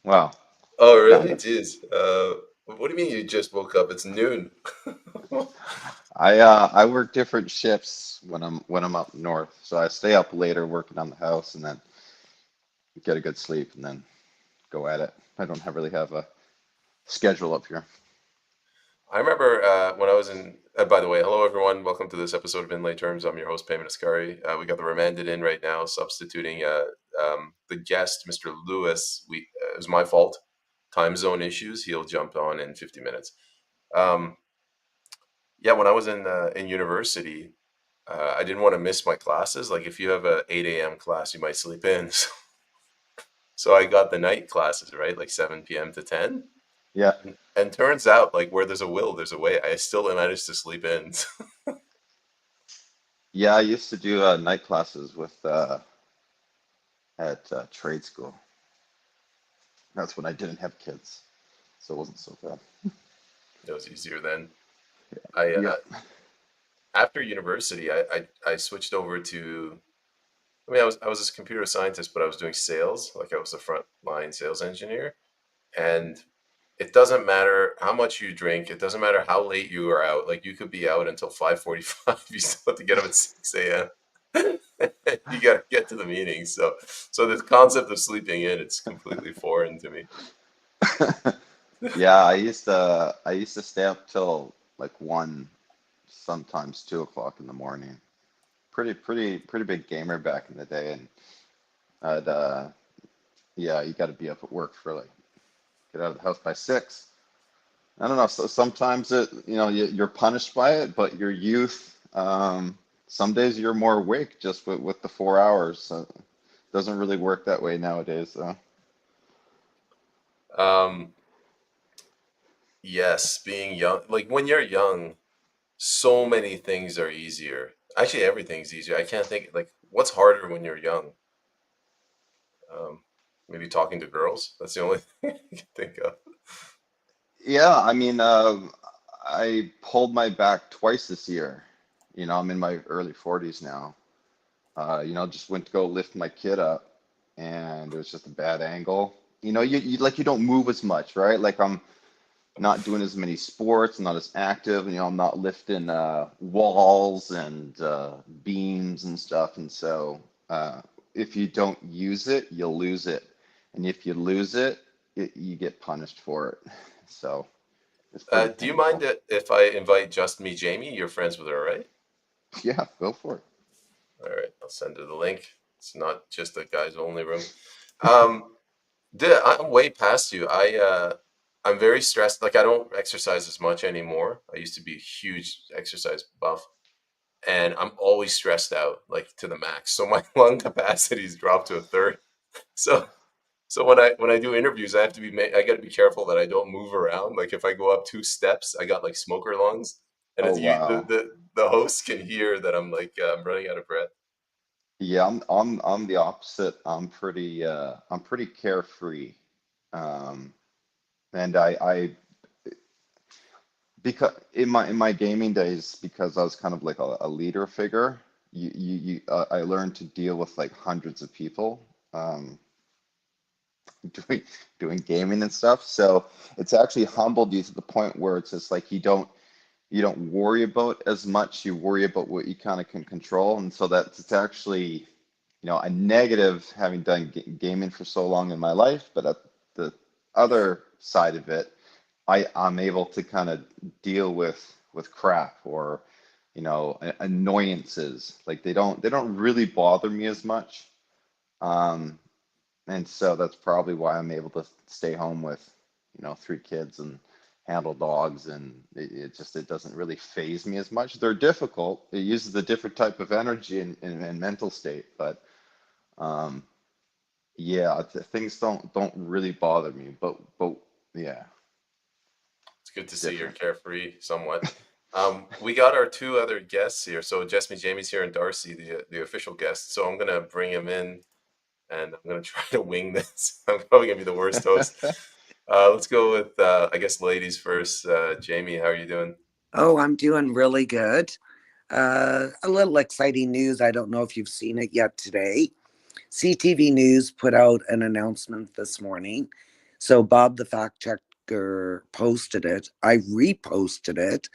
Wow. Oh, Yeah. really? Jeez. What do you mean you just woke up? It's noon. I work different shifts when I'm up north. So I stay up later working on the house and then get a good sleep and then go at it. I don't have really have a schedule up here. I remember when I was in. By the way, hello everyone. Welcome to this episode of In Lay Terms. I'm your host, Payman Askari. We got the remanded in right now, substituting the guest, Mr. Lewis. It was my fault. Time zone issues. He'll jump on in 50 minutes. Um, yeah, when I was in university, I didn't want to miss my classes. Like if you have a 8 a.m. class, you might sleep in. So I got the night classes, right? Like 7 p.m. to 10. Yeah. And turns out, like where there's a will, there's a way. I still managed to sleep in. Yeah, I used to do night classes with at trade school. That's when I didn't have kids, so it wasn't so bad. It was easier then. I Yeah. After university, I switched over to. I mean, I was a computer scientist, but I was doing sales. Like I was a front line sales engineer, and it doesn't matter how much you drink. It doesn't matter how late you are out. Like you could be out until 5:45. You still have to get up at 6 a.m. You got to get to the meeting. So the concept of sleeping in, it's completely foreign to me. Yeah, I used to stay up till like 1, sometimes 2 o'clock in the morning. Pretty big gamer back in the day, and I'd yeah, you got to be up at work for like get out of the house by 6. I don't know. So sometimes you're punished by it, but your youth. Some days you're more awake just with the 4 hours. So it doesn't really work that way nowadays, though. Um, yes, being young, like when you're young, so many things are easier. Actually, everything's easier. I can't think like what's harder when you're young. Um, Maybe talking to girls. That's the only thing I can think of. Yeah, I mean, I pulled my back twice this year. I'm in my early 40s now. Just went to go lift my kid up, and it was just a bad angle. You don't move as much, right? Like I'm not doing as many sports, not as active. I'm not lifting walls and beams and stuff. And so, if you don't use it, you'll lose it. And if you lose it, you get punished for it. So it's pretty Do you mind painful. if I invite just me, Jamie? You're friends with her, right? Yeah, go for it. All right, I'll send her the link. It's not just a guys only room. Um, I'm way past you. I'm very stressed. Like I don't exercise as much anymore. I used to be a huge exercise buff, and I'm always stressed out, like to the max. So my lung capacity's dropped to a third. So so when I do interviews, I got to be careful that I don't move around. Like if I go up 2 steps, I got like smoker lungs, and Oh it's you wow. the host can hear that I'm running out of breath. Yeah, I'm the opposite. I'm pretty carefree. Um, and because in my gaming days, because I was kind of like a leader figure, I learned to deal with like hundreds of people, doing doing gaming and stuff. So it's actually humbled you to the point where it's just like you don't worry about as much. You worry about what you kind of can control, and so that's it's actually a negative having done gaming for so long in my life. But at the other side of it, I'm able to kind of deal with crap or annoyances. Like they don't really bother me as much. Um, and so that's probably why I'm able to stay home with 3 kids and handle dogs, and it doesn't really phase me as much. They're difficult. It uses a different type of energy and mental state, but um, yeah, things don't really bother me. But yeah, It's good to it's see you're different. carefree somewhat. We got our two other guests here. So Jessamy Jamie's here and Darcy, the official guest. So I'm gonna bring him in and I'm gonna try to wing this. I'm probably gonna be the worst host. Let's go with I guess ladies first. Jamie, how are you doing? Oh, I'm doing really good. A little exciting news. I don't know if you've seen it yet today. CTV News put out an announcement this morning. So Bob the fact checker posted it. I reposted it,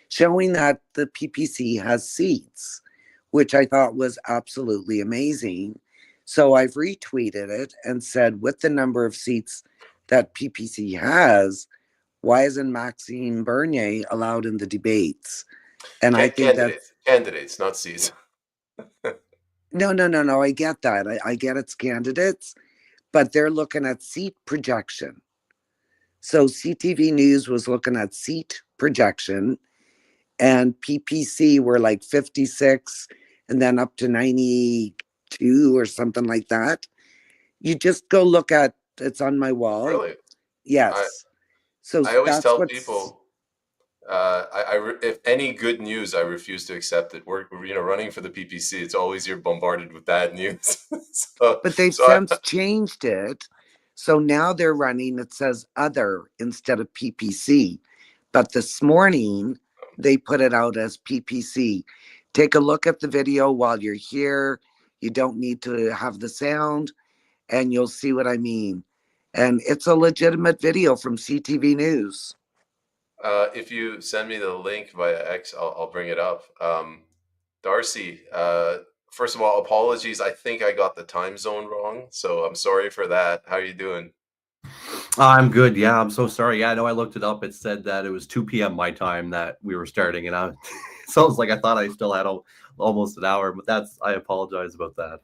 showing that the PPC has seats, which I thought was absolutely amazing. So I've retweeted it and said, with the number of seats that PPC has, why isn't Maxime Bernier allowed in the debates? And I think that's Candidates, not seats. no. I get that. I get it's candidates, but they're looking at seat projection. So CTV News was looking at seat projection, and PPC were like 56 and then up to 92 or something like that. You just go look at it's on my wall. Really? I Yes. So I always that's tell what's people, if any good news, I refuse to accept it. We're running for the PPC. It's always you're bombarded with bad news. so but they've so since changed it. So now they're running, it says other instead of PPC. But this morning, they put it out as PPC. Take a look at the video while you're here. You don't need to have the sound, and you'll see what I mean. And it's a legitimate video from CTV News. if you send me the link via X, I'll bring it up. Darcy, first of all, apologies. I think I got the time zone wrong, so I'm sorry for that. How are you doing? I'm good. Yeah, I'm so sorry. Yeah, I know I looked it up. It said that it was 2 p.m. my time that we were starting, and I sounds like I thought I still had almost an hour, but I apologize about that.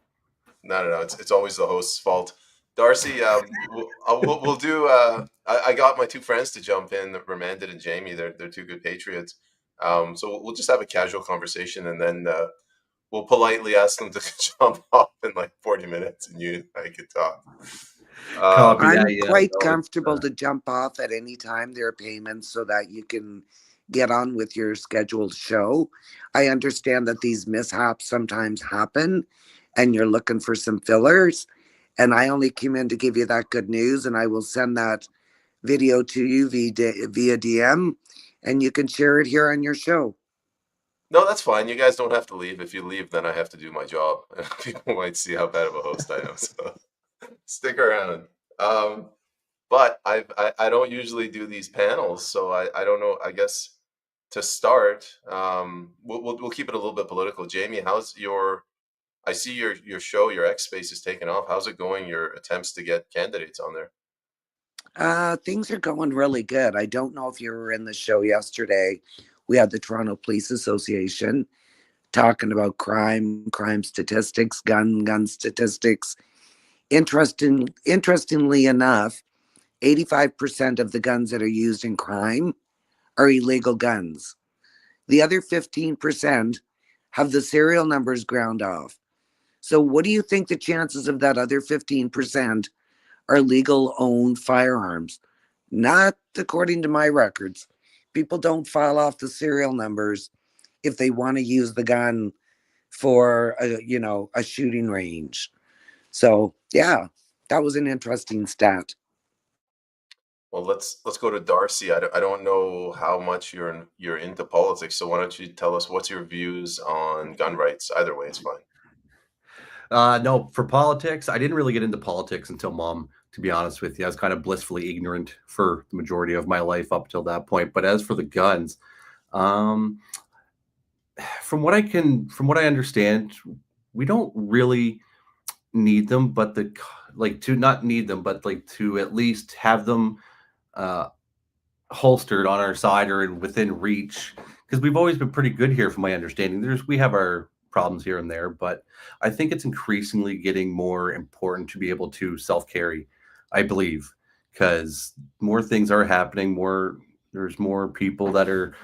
No. It's always the host's fault. Darcy, we'll do. I got my two friends to jump in, Remanded and Jamie. They're two good patriots. So we'll just have a casual conversation, and then we'll politely ask them to jump off in like 40 minutes, and you and I could talk. Copy I'm that. Yeah, quite no, comfortable to jump off at any time. There are payments so that you can get on with your scheduled show. I understand that these mishaps sometimes happen and you're looking for some fillers. And I only came in to give you that good news, and I will send that video to you via DM, and you can share it here on your show. No, that's fine. You guys don't have to leave. If you leave, then I have to do my job. People might see how bad of a host I am. So stick around. But I don't usually do these panels, so I don't know. I guess to start, we'll keep it a little bit political. Jamie, how's your? I see your show, your X Space is taking off. How's it going? Your attempts to get candidates on there? Things are going really good. I don't know if you were in the show yesterday. We had the Toronto Police Association talking about crime statistics, gun statistics. Interestingly enough, 85% of the guns that are used in crime are illegal guns. The other 15% have the serial numbers ground off. So, what do you think the chances of that other 15% are legal owned firearms? Not according to my records. People don't file off the serial numbers if they want to use the gun for a shooting range. So yeah, that was an interesting stat. Well, let's go to Darcy. I don't know how much you're into politics, so why don't you tell us what's your views on gun rights? Either way, it's fine. No, for politics, I didn't really get into politics until mom. To be honest with you, I was kind of blissfully ignorant for the majority of my life up till that point. But as for the guns, um, from what I understand, we don't really need them, but like to not need them, but like to at least have them uh, holstered on our side or within reach, because we've always been pretty good here, from my understanding. We have our problems here and there, but I think it's increasingly getting more important to be able to self carry. I believe because more things are happening, there's more people that are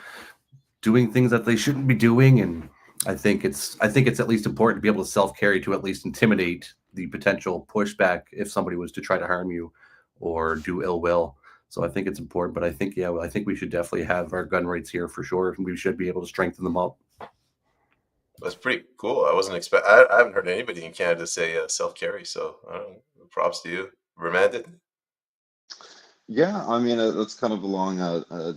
doing things that they shouldn't be doing, and I think it's at least important to be able to self carry to at least intimidate the potential pushback if somebody was to try to harm you or do ill will. So I think it's important, but I think we should definitely have our gun rights here for sure, and we should be able to strengthen them up. That's pretty cool. I wasn't expect. I haven't heard anybody in Canada say self carry. So props to you. Remanded. Yeah, I mean that's kind of along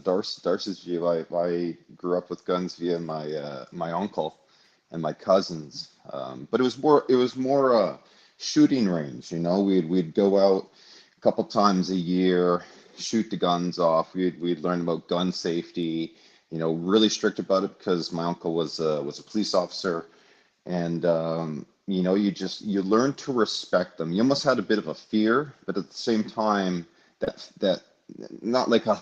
Darcy's view. I grew up with guns via my uncle and my cousins, but it was more shooting range. You know, we'd go out a couple times a year, shoot the guns off. We'd learn about gun safety, really strict about it because my uncle was a police officer. And you learn to respect them. You almost had a bit of a fear, but at the same time, that not like a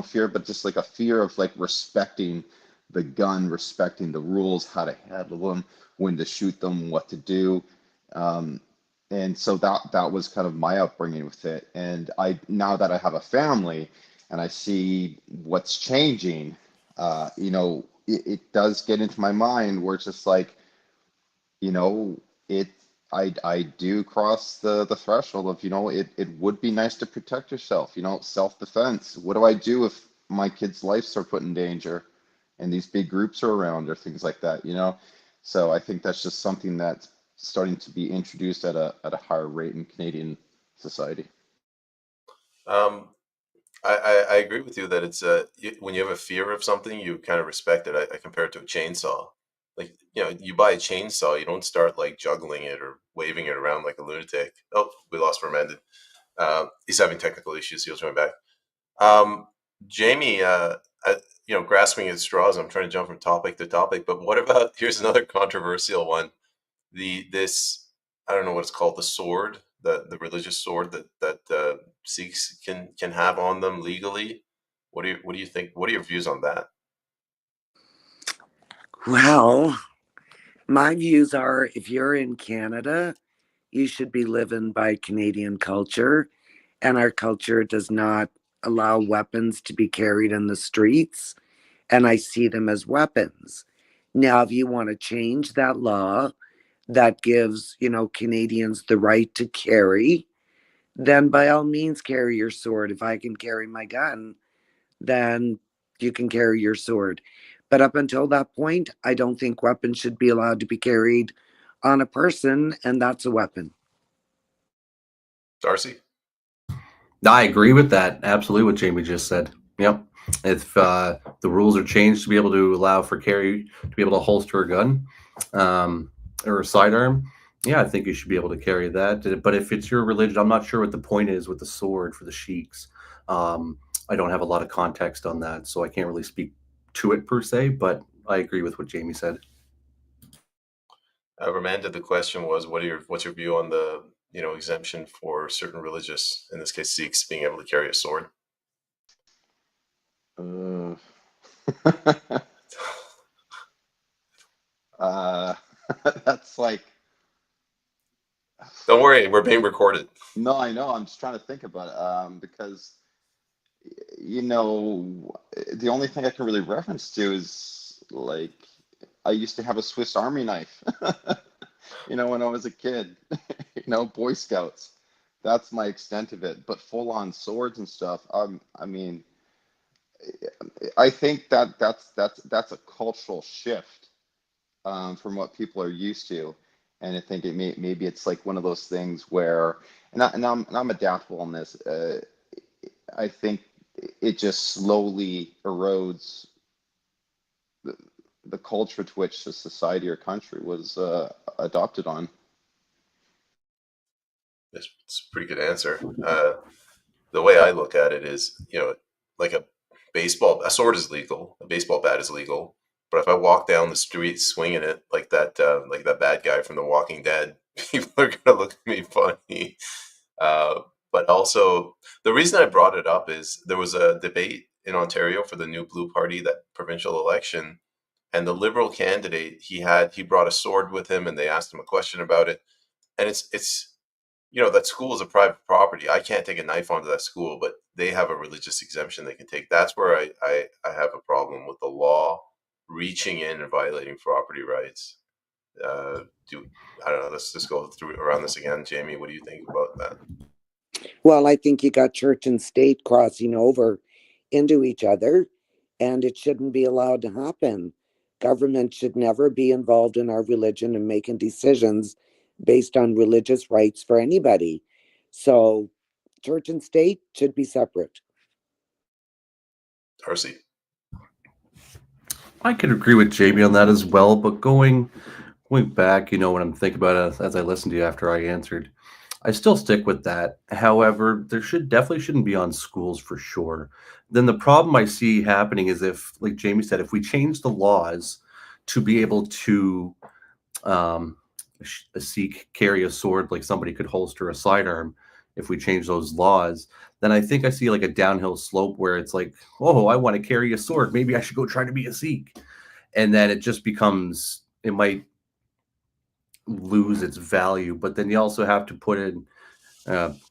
fear, but just like a fear of like respecting the gun, respecting the rules, how to handle them, when to shoot them, what to do. Um, and so that was kind of my upbringing with it. And I now that I have a family and I see what's changing, it does get into my mind where it's just like, you know, it I do cross the threshold of, it would be nice to protect yourself, self-defense. What do I do if my kid's lives are put in danger and these big groups are around or things like that? So I think that's just something that's starting to be introduced at a higher rate in Canadian society. Um, I agree with you that it's when you have a fear of something, you kind of respect it. I compare it to a chainsaw. Like, you buy a chainsaw, you don't start like juggling it or waving it around like a lunatic. Oh, we lost Remended. He's having technical issues. He'll join back. Um, Jamie, grasping at straws. I'm trying to jump from topic to topic, but what about here's another controversial one. This I don't know what it's called, the sword, the religious sword that Sikhs can have on them legally. What do you think? What are your views on that? Well, my views are if you're in Canada, you should be living by Canadian culture, and our culture does not allow weapons to be carried in the streets, and I see them as weapons. Now, if you want to change that law that gives, Canadians the right to carry, then by all means carry your sword. If I can carry my gun, then you can carry your sword. But up until that point, I don't think weapons should be allowed to be carried on a person, and that's a weapon. Darcy? I agree with that. Absolutely, what Jamie just said. Yep. If the rules are changed to be able to allow for carry, to be able to holster a gun or a sidearm, yeah, I think you should be able to carry that. But if it's your religion, I'm not sure what the point is with the sword for the sheiks. I don't have a lot of context on that, so I can't really speak to it per se. But I agree with what Jamie said. Remanded, the question was, what's your view on the exemption for certain religious, in this case Sikhs, being able to carry a sword? Uh, that's like, Don't worry, we're being recorded. no, I know. I'm just trying to think about it, because the only thing I can really reference to is like I used to have a Swiss Army knife, when I was a kid, Boy Scouts. That's my extent of it. But full on swords and stuff, I mean, I think that's a cultural shift, from what people are used to. And I think maybe it's like one of those things where, and I'm adaptable on this. I think it just slowly erodes the, the culture to which the society or country was adopted on. It's a pretty good answer. The way I look at it is, like a sword is legal, a baseball bat is legal, but if I walk down the street swinging it like that bad guy from The Walking Dead, people are gonna look at me funny. Uh, but also, the reason I brought it up is there was a debate in Ontario for the New Blue Party, that provincial election, and the Liberal candidate, he brought a sword with him, and they asked him a question about it, and it's that school is a private property. I can't take a knife onto that school, but they have a religious exemption they can take. That's where I have a problem with the law reaching in and violating property rights. Do I don't know. Let's just go through around this again, Jamie. What do you think about that? Well, I think you got church and state crossing over into each other, and it shouldn't be allowed to happen. Government should never be involved in our religion and making decisions based on religious rights for anybody. So, church and state should be separate. Darcy? I could agree with Jamie on that as well. But going back, when I'm thinking about it as I listened to you after I answered, I still stick with that. However, there definitely shouldn't be on schools for sure. Then the problem I see happening is if, like Jamie said, if we change the laws to be able to um, a Sikh carry a sword, like somebody could holster a sidearm. If we change those laws, then I think I see like a downhill slope where it's like, oh, I want to carry a sword. Maybe I should go try to be a Sikh. And then it just becomes, it might lose its value. But then you also have to put in,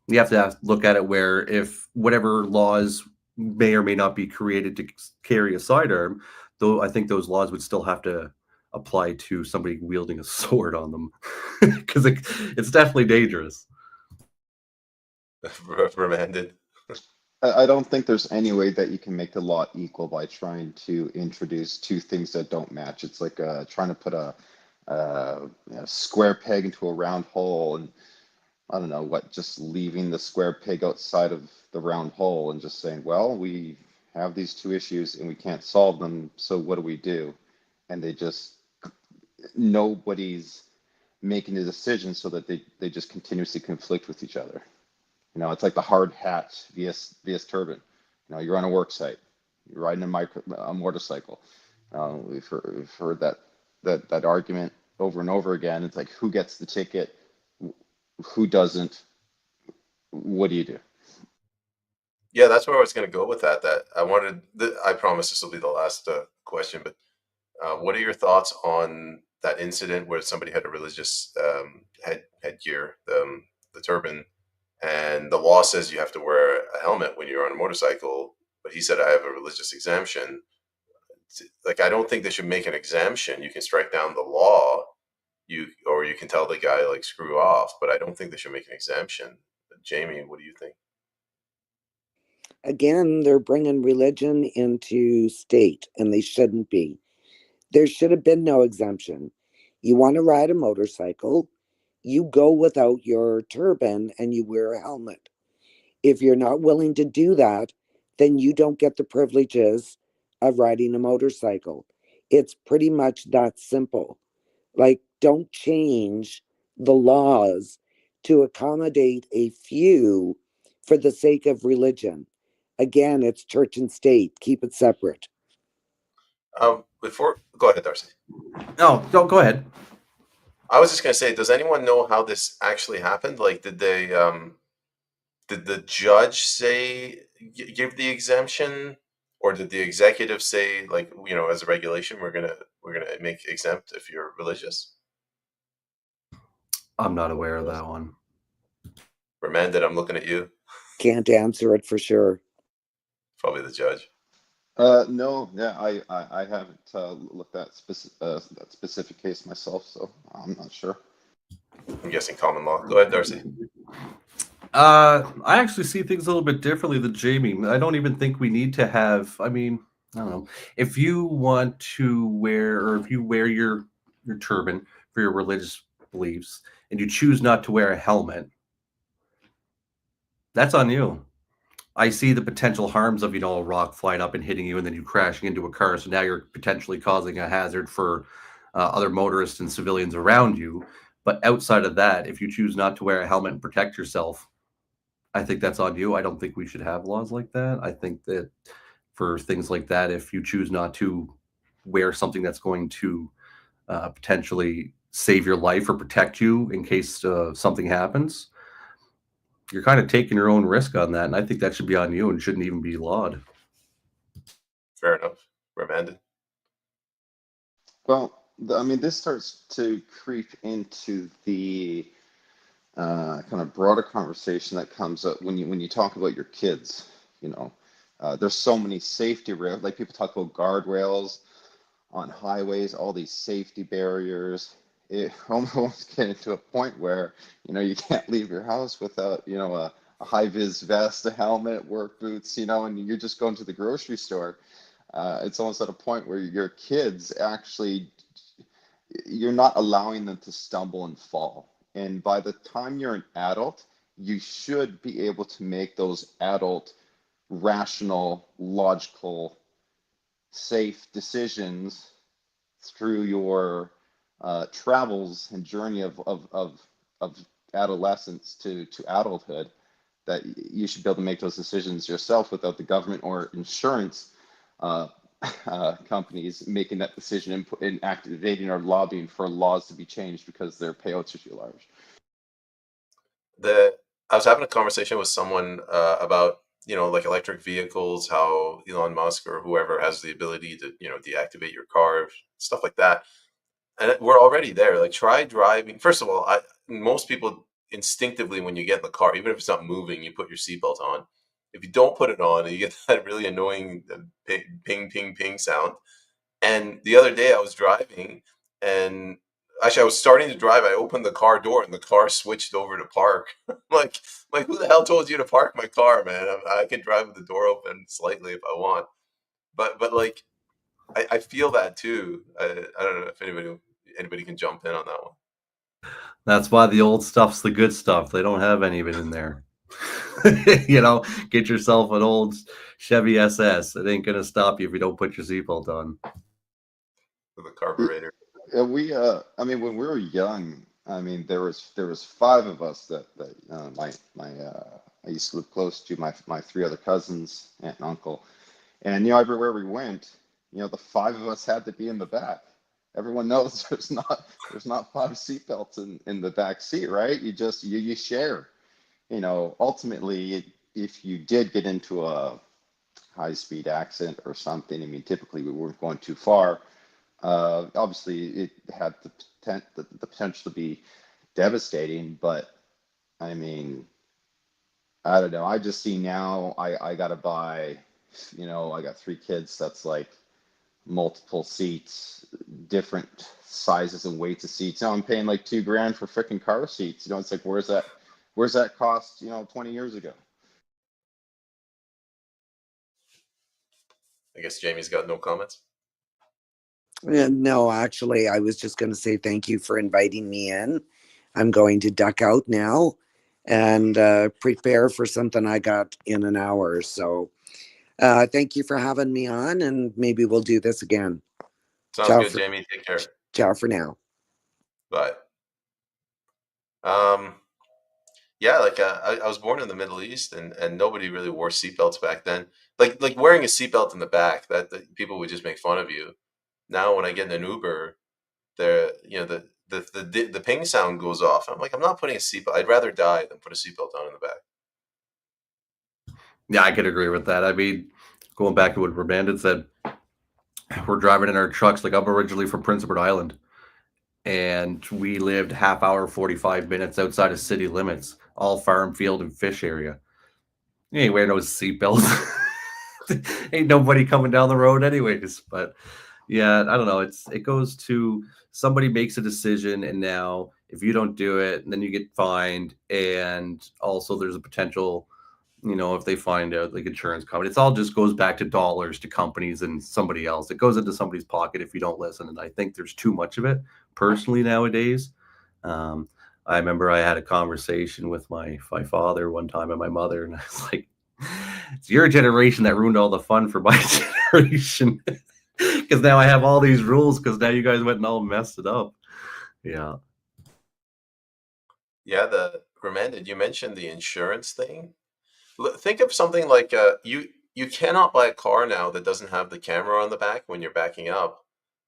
you have to look at it where if whatever laws may or may not be created to carry a sidearm, though I think those laws would still have to apply to somebody wielding a sword on them because it's definitely dangerous. Remanded. I don't think there's any way that you can make the law equal by trying to introduce two things that don't match. It's like trying to put a square peg into a round hole, and I don't know what, just leaving the square peg outside of the round hole and just saying, well, we have these two issues and we can't solve them, so what do we do? And they just, nobody's making a decision, so that they just continuously conflict with each other. It's like the hard hat vs turban. You're on a work site, you're riding a motorcycle. We've heard that argument over and over again. It's like, who gets the ticket, who doesn't, what do you do? Yeah, that's where I was going to go with that. I promise this will be the last question, but what are your thoughts on that incident where somebody had a religious headgear, the turban, and the law says you have to wear a helmet when you're on a motorcycle, but he said, I have a religious exemption. Like, I don't think they should make an exemption. You can strike down the law, or you can tell the guy, like, screw off, but I don't think they should make an exemption. Jamie, what do you think? Again, they're bringing religion into state, and they shouldn't be. There should have been no exemption. You want to ride a motorcycle, you go without your turban and you wear a helmet. If you're not willing to do that, then you don't get the privileges of riding a motorcycle. It's pretty much that simple. Like, don't change the laws to accommodate a few for the sake of religion. Again, it's church and state. Keep it separate. Before, go ahead, Darcy. No, go ahead. I was just going to say, does anyone know how this actually happened? Like, did the judge say give the exemption, or did the executive say, like, as a regulation, we're gonna make exempt if you're religious? I'm not aware of that one. Remanded, I'm looking at you. Can't answer it for sure. Probably the judge. No, yeah, I haven't looked at that specific case myself, so I'm not sure. I'm guessing common law. Go ahead, Darcy. I actually see things a little bit differently than Jamie. I don't even think we need to have. I mean, I don't know. If you want to wear, or if you wear your turban for your religious beliefs, and you choose not to wear a helmet, that's on you. I see the potential harms of, a rock flying up and hitting you, and then you crashing into a car. So now you're potentially causing a hazard for other motorists and civilians around you. But outside of that, if you choose not to wear a helmet and protect yourself, I think that's on you. I don't think we should have laws like that. I think that for things like that, if you choose not to wear something that's going to potentially save your life or protect you in case something happens, you're kind of taking your own risk on that. And I think that should be on you and shouldn't even be lawed. Fair enough. Remanded. Well, I mean, this starts to creep into the kind of broader conversation that comes up when you talk about your kids. There's so many safety rails, like people talk about guardrails on highways, all these safety barriers. It almost getting to a point where you can't leave your house without a high vis vest, a helmet, work boots, and you're just going to the grocery store. It's almost at a point where your kids actually, you're not allowing them to stumble and fall. And by the time you're an adult, you should be able to make those adult, rational, logical, safe decisions through your travels and journey of adolescence to adulthood, that you should be able to make those decisions yourself without the government or insurance uh, companies making that decision and activating or lobbying for laws to be changed because their payouts are too large. I was having a conversation with someone about, like electric vehicles, how Elon Musk or whoever has the ability to, deactivate your car, stuff like that. And we're already there. Like, try driving. First of all, most people instinctively, when you get in the car, even if it's not moving, you put your seatbelt on. If you don't put it on, you get that really annoying ping, ping, ping sound. And the other day I was driving, and actually I was starting to drive. I opened the car door and the car switched over to park. like, who the hell told you to park my car, man? I can drive with the door open slightly if I want. But like, I feel that too. I don't know if anybody can jump in on that one. That's why the old stuff's the good stuff. They don't have any of it in there. Get yourself an old Chevy SS. It ain't gonna stop you if you don't put your seatbelt on. With a carburetor. I mean, when we were young, I mean, there was five of us that I used to live close to my three other cousins, aunt and uncle, and everywhere we went, the five of us had to be in the back. Everyone knows there's not five seatbelts in the back seat, right? You share. Ultimately, if you did get into a high-speed accident or something, I mean, typically we weren't going too far. Obviously, it had the potential to be devastating, but I mean, I don't know. I just see now I gotta buy, I got three kids. That's like multiple seats, different sizes and weights of seats. Now I'm paying like $2,000 for freaking car seats. It's like, where's that cost, 20 years ago? I guess Jamie's got no comments. No, actually, I was just going to say thank you for inviting me in. I'm going to duck out now and prepare for something I got in an hour. So thank you for having me on, and maybe we'll do this again. Sounds good, Jamie. Take care. Ciao for now. Bye. Yeah, like I was born in the Middle East, and nobody really wore seatbelts back then. Like wearing a seatbelt in the back, that people would just make fun of you. Now when I get in an Uber, the ping sound goes off. I'm like, I'm not putting a seatbelt. I'd rather die than put a seatbelt on in the back. Yeah, I could agree with that. I mean, going back to what Brandon said, we're driving in our trucks. Like, I'm originally from Prince Edward Island, and we lived half hour, 45 minutes outside of city limits, all farm, field, and fish area. You ain't wearing no seatbelt. Ain't nobody coming down the road anyways. But yeah, I don't know. It goes to somebody makes a decision, and now if you don't do it, then you get fined, and also there's a potential, if they find out, like, insurance company, it's all just goes back to dollars to companies and somebody else. It goes into somebody's pocket if you don't listen. And I think there's too much of it personally nowadays. I remember I had a conversation with my father one time and my mother, and I was like, it's your generation that ruined all the fun for my generation. Because now I have all these rules because now you guys went and all messed it up. Yeah. Yeah, Remanded, you mentioned the insurance thing. Think of something like you cannot buy a car now that doesn't have the camera on the back when you're backing up,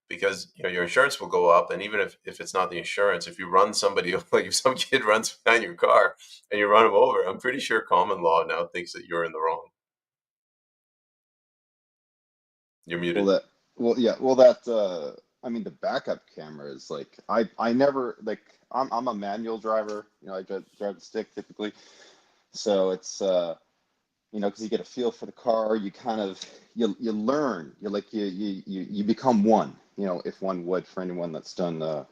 because your insurance will go up. And even if it's not the insurance, if you run somebody, like if some kid runs behind your car and you run him over, I'm pretty sure common law now thinks that you're in the wrong. You're muted. I mean, the backup camera is like, I never, like, I'm a manual driver. I drive the stick typically. So it's, because you get a feel for the car, you kind of, you learn, you become one, if one would, for anyone that's done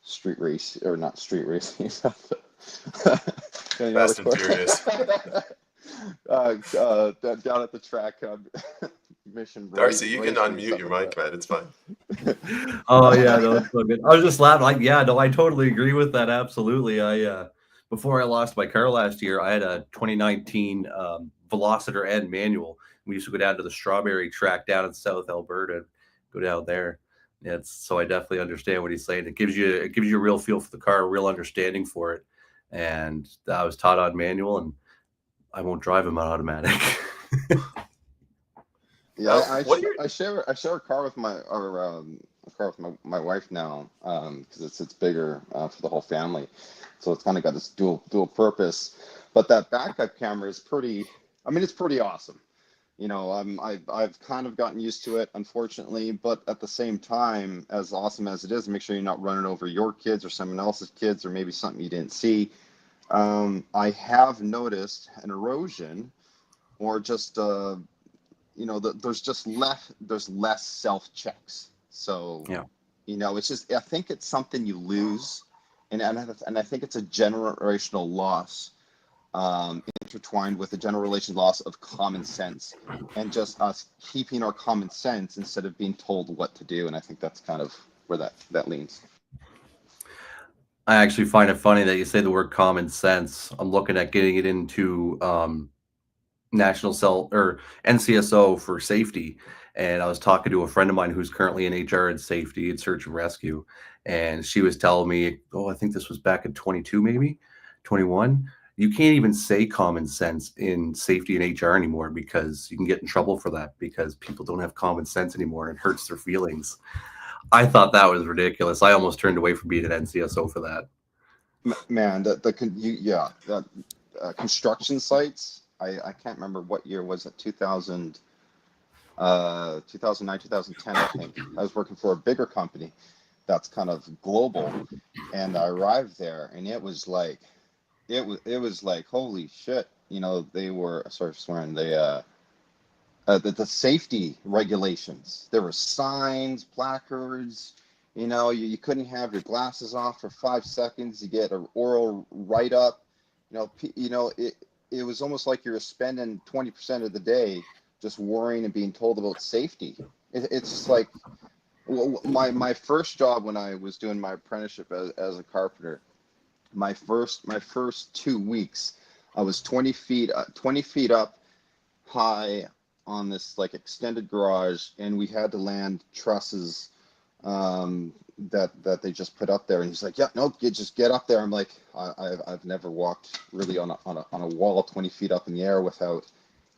street race, or not street racing. Fast and Furious. Down at the track, mission. Darcy, you can unmute your mic, man. It's fine. Oh yeah, no, it's so good. I was just laughing. I totally agree with that. Absolutely. Before I lost my car last year, I had a 2019 Velociter N manual. We used to go down to the strawberry track down in South Alberta, go down there. So I definitely understand what he's saying. It gives you a real feel for the car, a real understanding for it. and I was taught on manual, and I won't drive them on automatic. Yeah, What are your I share a car with a car with my wife now, because it's bigger, for the whole family, so it's kind of got this dual purpose. But that backup camera is pretty. I mean, it's pretty awesome. I've kind of gotten used to it, unfortunately, but at the same time, as awesome as it is, make sure you're not running over your kids or someone else's kids or maybe something you didn't see. I have noticed an erosion, or just there's less self checks. So, Yeah. it's just, I think it's something you lose, and I think it's a generational loss, intertwined with a generation loss of common sense, and just us keeping our common sense instead of being told what to do. And I think that's kind of where that leans. I actually find it funny that you say the word common sense. I'm looking at getting it into National Cell or NCSO for safety. And I was talking to a friend of mine who's currently in HR and safety and search and rescue. And she was telling me, oh, I think this was back in 22, maybe 21. You can't even say common sense in safety and HR anymore because you can get in trouble for that because people don't have common sense anymore and it hurts their feelings. I thought that was ridiculous. I almost turned away from being an NCSO for that. Man, that construction sites. I can't remember what year was it. 2009, 2010, I think. I was working for a bigger company that's kind of global, and I arrived there, and it was like holy shit. They were, sorry for swearing. The safety regulations. There were signs, placards. You couldn't have your glasses off for 5 seconds. You get an oral write up. It was almost like you were spending 20% of the day just worrying and being told about safety. It's just like, my first job when I was doing my apprenticeship as a carpenter. My first 2 weeks, I was 20 feet up high on this like extended garage, and we had to land trusses, that they just put up there. And he's like, "Yeah, no, just get up there." I'm like, I've never walked really on a wall 20 feet up in the air without,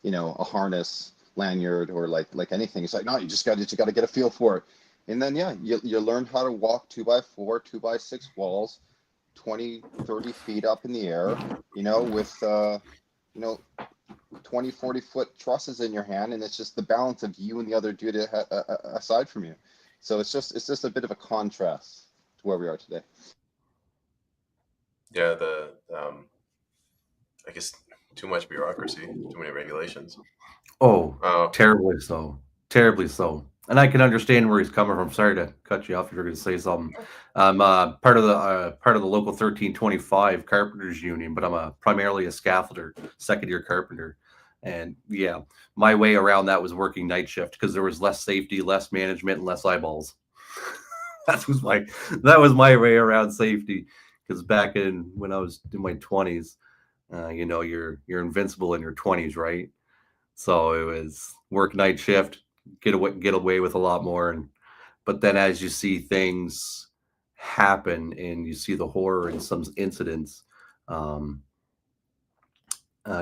a harness, lanyard, or like anything. He's like, "No, you got to get a feel for it." And then, yeah, you learn how to walk 2x4, 2x6 walls, 20, 30 feet up in the air, with, 20, 40-foot trusses in your hand, and it's just the balance of you and the other dude aside from you. So it's just a bit of a contrast to where we are today. yeah, I guess too much bureaucracy, too many regulations. Oh, Oh, terribly so. Terribly so. And I can understand where he's coming from. Sorry to cut you off if you're going to say something. I'm part of the local 1325 Carpenters Union, but I'm primarily a scaffolder, second year carpenter. And yeah, my way around that was working night shift because there was less safety, less management, and less eyeballs. That was my way around safety. Because back in when I was in my 20s, you're invincible in your 20s, right? So it was work night shift, get away with a lot more. And but then as you see things happen and you see the horror in some incidents, um,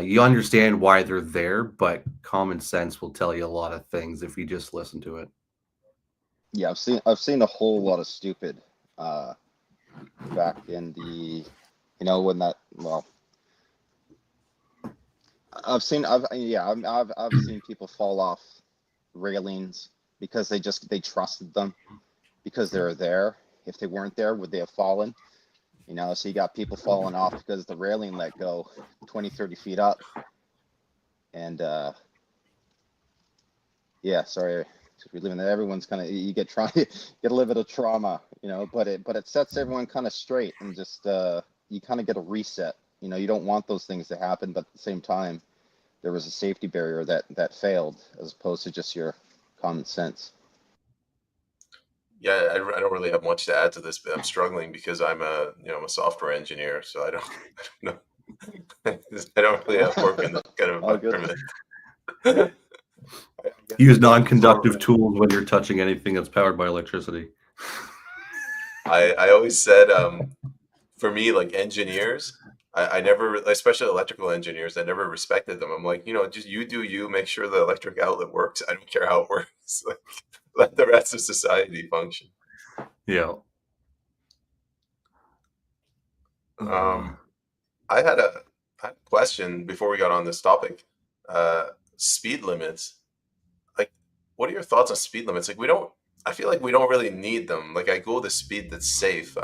you understand why they're there, but common sense will tell you a lot of things if you just listen to it. Yeah, I've seen a whole lot of stupid, uh, back in the, when that, well, I've seen people fall off railings because they trusted them because they were there. If they weren't there, would they have fallen? So you got people falling off because the railing let go 20, 30 feet up. And, yeah, sorry, we live in that. Everyone's kind of, you get get a little bit of trauma, but it sets everyone kind of straight, and just, you kind of get a reset. You don't want those things to happen, but at the same time, there was a safety barrier that failed, as opposed to just your common sense. yeah, I don't really have much to add to this, but I'm struggling because I'm a software engineer, so I don't, I don't know. I don't really have work in that kind of All good. environment. I guess Use for non-conductive tools when you're touching anything that's powered by electricity. I always said, for me, like engineers, I never, especially electrical engineers, I never respected them. I'm like, just you do you, make sure the electric outlet works. I don't care how it works. Like, let the rest of society function. Yeah. Um, I had a question before we got on this topic. Speed limits. Like, what are your thoughts on speed limits? Like, I feel like we don't really need them. Like, I go the speed that's safe.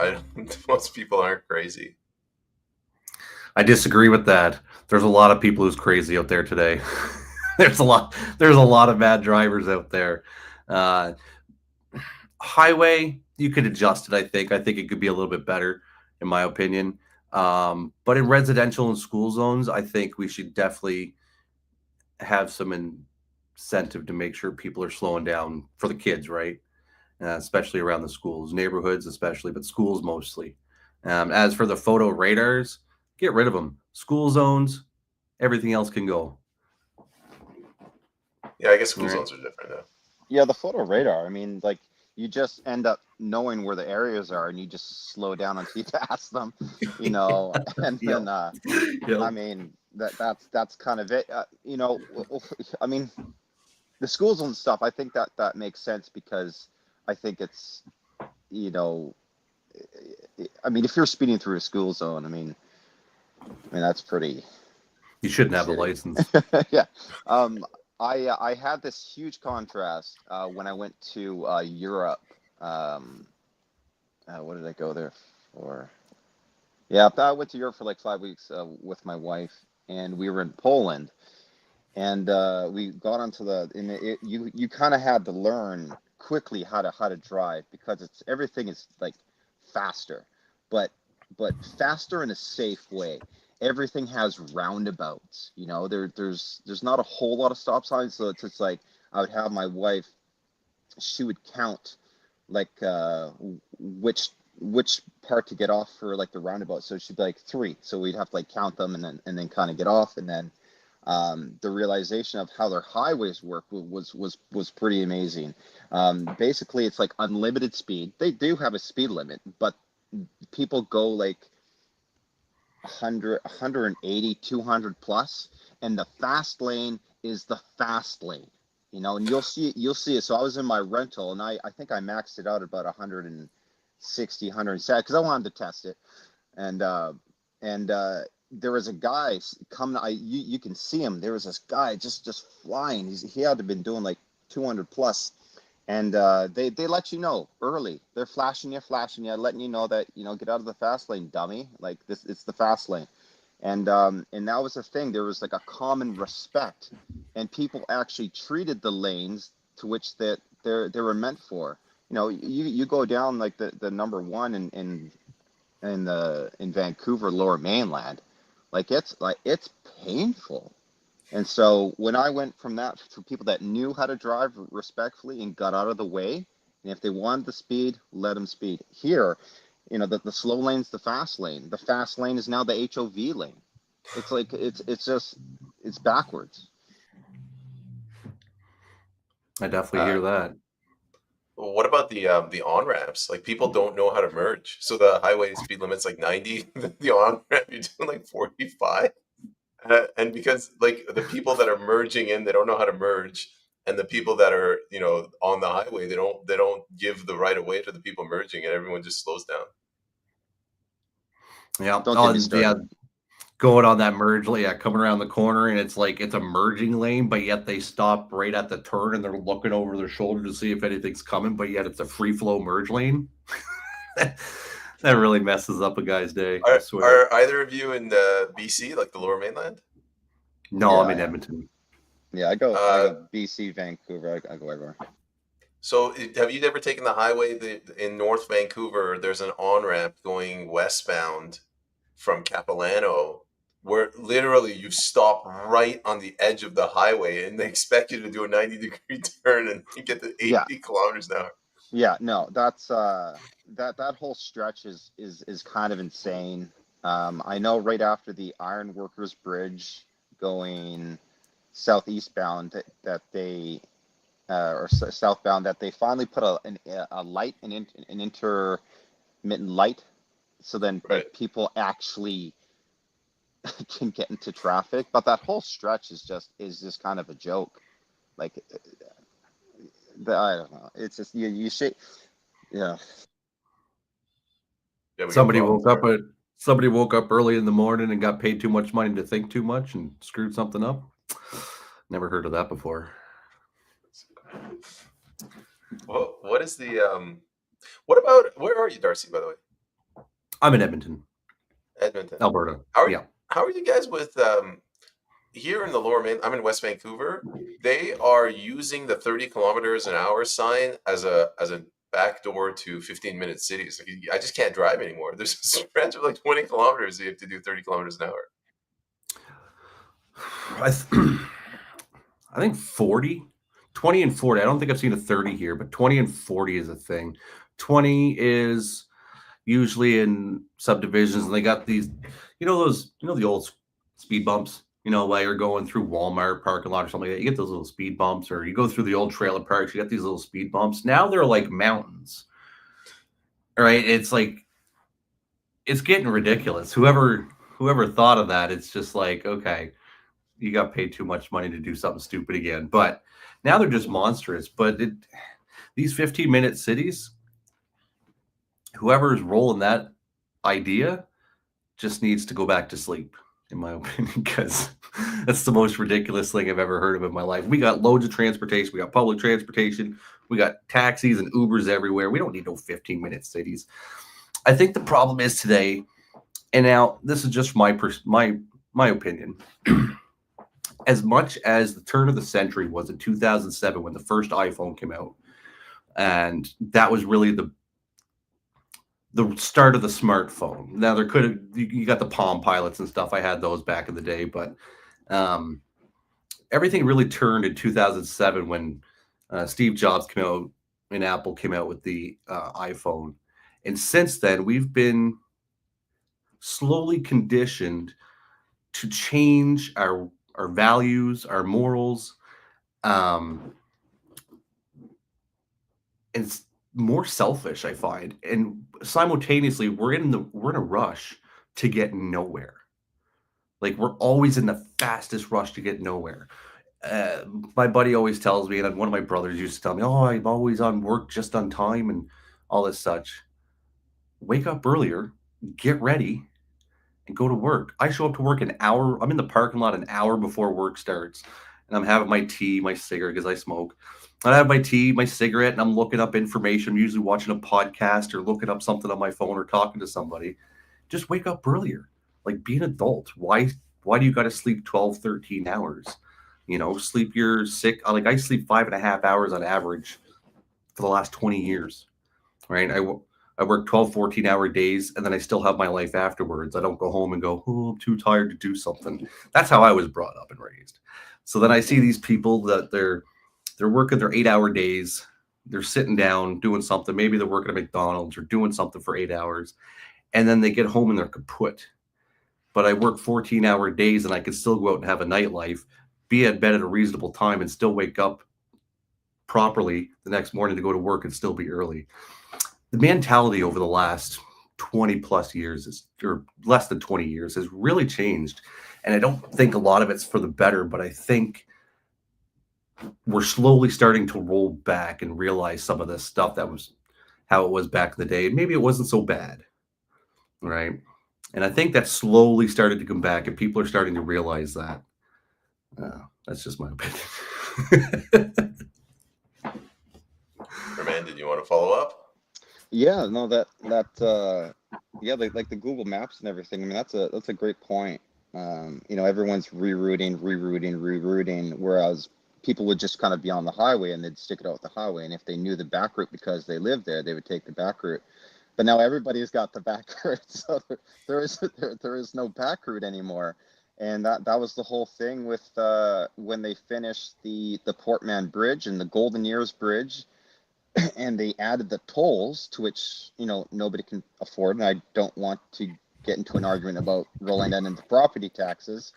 Most people aren't crazy. I disagree with that. There's a lot of people who's crazy out there today. There's a lot of bad drivers out there. Uh, Highway, you could adjust it. I think it could be a little bit better, in my opinion. But in residential and school zones, I think we should definitely have some incentive to make sure people are slowing down for the kids, right? Especially around the schools, neighborhoods, especially, but schools mostly. As for the photo radars, get rid of them. School zones, everything else can go. Yeah, I guess All school right. zones are different though. Yeah, the photo radar. I mean, like you just end up knowing where the areas are, and you just slow down until you pass them, and Yep. then I Yep. mean that's kind of it. I mean, the schools and stuff. I think that makes sense because I think it's you know, I mean, if you're speeding through a school zone, I mean that's pretty You shouldn't have a shitty. license. Yeah. Um, I had this huge contrast when I went to Europe. Um, what did I go there for? Yeah, I went to Europe for like 5 weeks with my wife, and we were in Poland, and we got onto you kind of had to learn quickly how to drive because it's everything is like faster, but faster in a safe way. Everything has roundabouts, there's not a whole lot of stop signs, so it's just like I would have my wife, she would count like which part to get off for like the roundabout, so she'd be like three, so we'd have to like count them and then kind of get off, and then the realization of how their highways work was pretty amazing. Basically, it's like unlimited speed. They do have a speed limit, but people go like 100, 180, 200 plus, and the fast lane is the fast lane. And you'll see it. So I was in my rental, and I think I maxed it out at about 160, 170 because I wanted to test it, and there was a guy coming. You can see him. There was this guy just flying. He had to have been doing like 200 plus, and they let you know early. They're flashing you, letting you know that get out of the fast lane, dummy. Like this, it's the fast lane, and that was the thing. There was like a common respect, and people actually treated the lanes to which that they were meant for. You go down like the number one in Vancouver Lower Mainland, it's painful. And so when I went from that to people that knew how to drive respectfully and got out of the way, and if they wanted the speed, let them speed. Here, the slow lane's the fast lane. The fast lane is now the HOV lane. It's like it's backwards. I definitely Uh, hear that. what about the on ramps? Like, people don't know how to merge. So the highway speed limit's like 90. The on ramp you're doing like 45. And because like the people that are merging in, they don't know how to merge, and the people that are on the highway, they don't give the right of way to the people merging, and everyone just slows down. Yeah. Don't get Oh, me yeah. started. Going on that merge lane, yeah, coming around the corner, and it's like it's a merging lane, but yet they stop right at the turn and they're looking over their shoulder to see if anything's coming, but yet it's a free flow merge lane. That really messes up a guy's day, I swear. Are either of you in the BC, like the Lower Mainland? No, Yeah, I'm I in am. Edmonton. Yeah, I Uh, go BC, Vancouver. I go everywhere. so have you ever taken the highway in North Vancouver? There's an on ramp going westbound from Capilano, where literally you stop right on the edge of the highway, and they expect you to do a 90-degree turn, and you get to Yeah, 80 kilometers an hour. yeah. No, that's that whole stretch is kind of insane. I know right after the Iron Workers Bridge going southeastbound that they southbound, that they finally put a light, an intermittent light, so then Right. people actually can get into traffic, but that whole stretch is just kind of a joke. Like I don't know. It's just you should yeah. Yeah, we got Somebody problems woke up there. at somebody woke up early in the morning and got paid too much money to think too much and screwed something up. Never heard of that before. What is the what about, where are you, Darcy, by the way? I'm in Edmonton, Edmonton. Alberta. How are Yeah. how are you guys with here in the Lower Main? I'm in West Vancouver. They are using the 30 kilometers an hour sign as a backdoor to 15-minute cities. Like, I just can't drive anymore. There's a stretch of like 20 kilometers you have to do 30 kilometers an hour. I think 40, 20 and 40. I don't think I've seen a 30 here, but 20 and 40 is a thing. 20 is usually in subdivisions, and they got these, the old speed bumps, while you're going through Walmart parking lot or something like that. You get those little speed bumps, or you go through the old trailer parks, you got these little speed bumps. Now they're like mountains, right? It's like, it's getting ridiculous. Whoever thought of that, it's just like, okay, you got paid too much money to do something stupid again. But now they're just monstrous. But these 15-minute cities, whoever is rolling that idea just needs to go back to sleep, in my opinion, because that's the most ridiculous thing I've ever heard of in my life. We got loads of transportation. We got public transportation. We got taxis and Ubers everywhere. We don't need no 15-minute cities. I think the problem is today, and now this is just my opinion. As much as the turn of the century was in 2007 when the first iPhone came out, and that was really the start of the smartphone. Now there could have, you got the Palm Pilots and stuff. I had those back in the day, but everything really turned in 2007 when Steve Jobs came out and Apple came out with the iPhone. And since then, we've been slowly conditioned to change our values, our morals, and it's more selfish, I find. And simultaneously, we're in a rush to get nowhere. Like, we're always in the fastest rush to get nowhere. My buddy always tells me, and one of my brothers used to tell me, "Oh, I'm always on work just on time," and all this such. Wake up earlier, get ready, and go to work. I show up to work an hour. I'm in the parking lot an hour before work starts, and I'm having my tea, my cigarette, because I smoke. I have my tea, my cigarette, and I'm looking up information. I'm usually watching a podcast or looking up something on my phone or talking to somebody. Just wake up earlier. Like, be an adult. Why do you got to sleep 12, 13 hours? Sleep your sick. Like, I sleep 5.5 hours on average for the last 20 years, right? I work 12, 14-hour days, and then I still have my life afterwards. I don't go home and go, "Oh, I'm too tired to do something." That's how I was brought up and raised. So then I see these people that they're working their 8-hour days. They're sitting down doing something. Maybe they're working at McDonald's or doing something for 8 hours. And then they get home and they're kaput. But I work 14-hour days and I can still go out and have a nightlife, be at bed at a reasonable time, and still wake up properly the next morning to go to work and still be early. The mentality over the last 20 plus years or less than 20 years has really changed. And I don't think a lot of it's for the better, but I think we're slowly starting to roll back and realize some of this stuff that was how it was back in the day. Maybe it wasn't so bad, right? And I think that slowly started to come back, and people are starting to realize that. That's just my opinion. Roman, did you want to follow up? Yeah, no, yeah, like the Google Maps and everything. I mean, that's a great point. Everyone's rerouting, whereas people would just kind of be on the highway and they'd stick it out the highway. And if they knew the back route because they lived there, they would take the back route. But now everybody's got the back route, so there is no back route anymore. And that was the whole thing with when they finished the Portman Bridge and the Golden Ears Bridge, and they added the tolls, to which nobody can afford. And I don't want to get into an argument about rolling that into property taxes.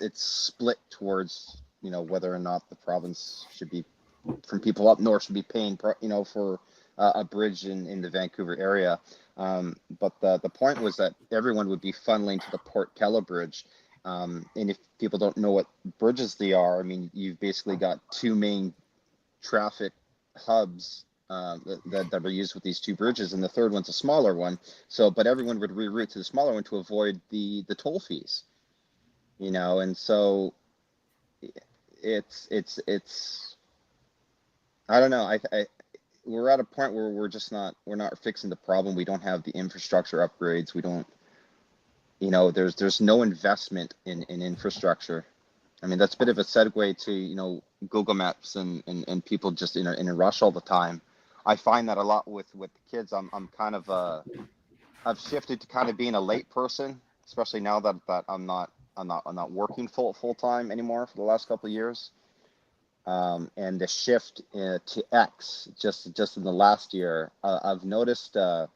It's split towards whether or not the province should be, from people up north, should be paying for a bridge in the Vancouver area. But the point was that everyone would be funneling to the Port Kella Bridge. And if people don't know what bridges they are, I mean, you've basically got two main traffic hubs that are used with these two bridges, and the third one's a smaller one. So, but everyone would reroute to the smaller one to avoid the toll fees, and so it's I don't know. I we're at a point where we're not fixing the problem. We don't have the infrastructure upgrades. We don't, there's no investment in infrastructure. I mean, that's a bit of a segue to, Google Maps and people just in a rush all the time. I find that a lot with the kids. I'm kind of I've shifted to kind of being a late person, especially now that I'm not working full time anymore for the last couple of years. And the shift to X just in the last year, I've noticed a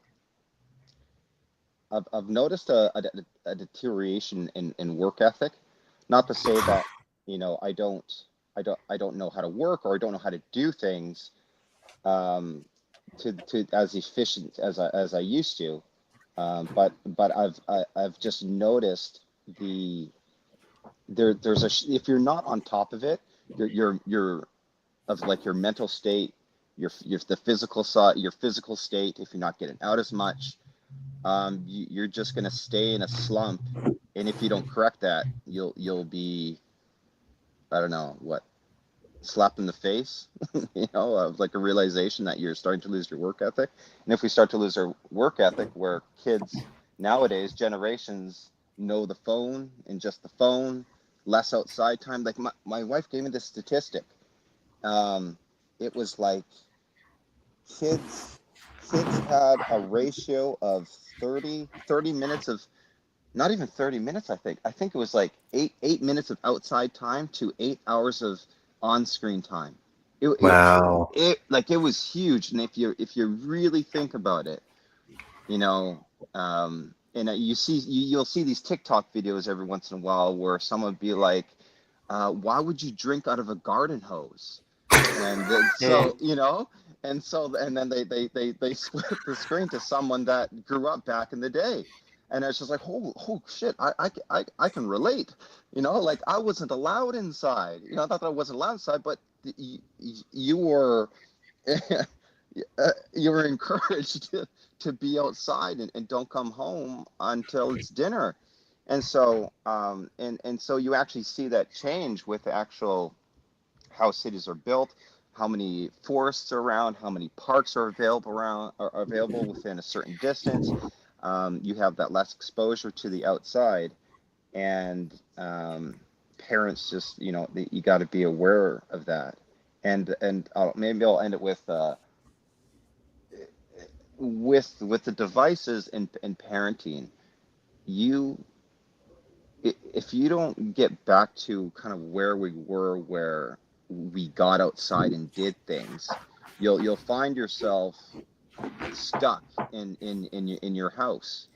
deterioration in work ethic. Not to say that, I don't know how to work, or I don't know how to do things to as efficient as I used to. But I've just noticed the there's if you're not on top of it, you're of like your mental state, your the physical side, your physical state. If you're not getting out as much, you're just gonna stay in a slump, and if you don't correct that, you'll be, I don't know what, slapped in the face, of like a realization that you're starting to lose your work ethic. And if we start to lose our work ethic, where kids nowadays, generations, know the phone and just the phone, less outside time. Like my wife gave me this statistic. It was like kids kids had a ratio of 30 minutes of, not even 30 minutes, I think it was like 8 minutes of outside time to 8 hours of on-screen time. Wow. It was huge. And if you really think about it, you know and you'll see these TikTok videos every once in a while where someone would be like, why would you drink out of a garden hose? And then, so and then they split the screen to someone that grew up back in the day. And it's just like, oh shit, I can relate. Like, I wasn't allowed inside. Not that I wasn't allowed inside, but you were you were encouraged to be outside, and don't come home until it's dinner. And so you actually see that change with the actual how cities are built, how many forests are around, how many parks are available within a certain distance. You have that less exposure to the outside, and parents just, you got to be aware of that. And maybe I'll end it with the devices and parenting. You If you don't get back to kind of where we were, where we got outside and did things, you'll find yourself stuck in your house.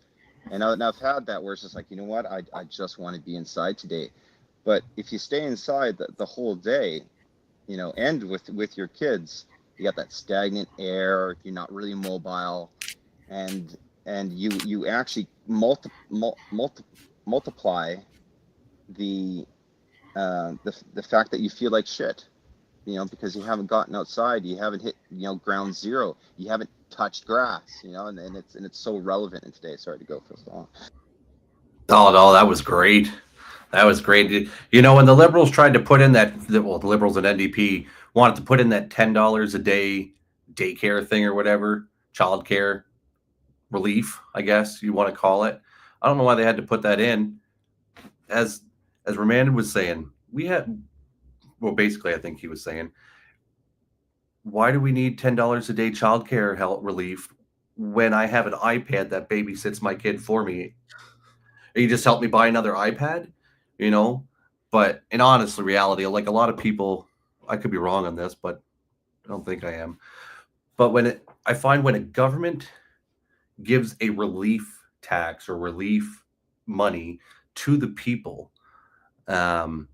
And I've had that where it's just like, you know what, I just want to be inside today. But if you stay inside the whole day, and with your kids, you got that stagnant air, you're not really mobile, and you actually multiply the the fact that you feel like shit, because you haven't gotten outside, you haven't hit, ground zero, you haven't touched grass, and it's so relevant in today. Sorry to go for so long. Oh no, that was great. That was great. When the liberals tried to put in the liberals and NDP wanted to put in that $10 a day daycare thing or whatever, childcare relief, I guess you want to call it. I don't know why they had to put that in. As Ramanda was saying, basically, I think he was saying, why do we need $10 a day childcare help relief when I have an iPad that babysits my kid for me? You just help me buy another iPad, you know? But in honest reality, like a lot of people, I could be wrong on this, but I don't think I am. But I find when a government gives a relief tax or relief money to the people, the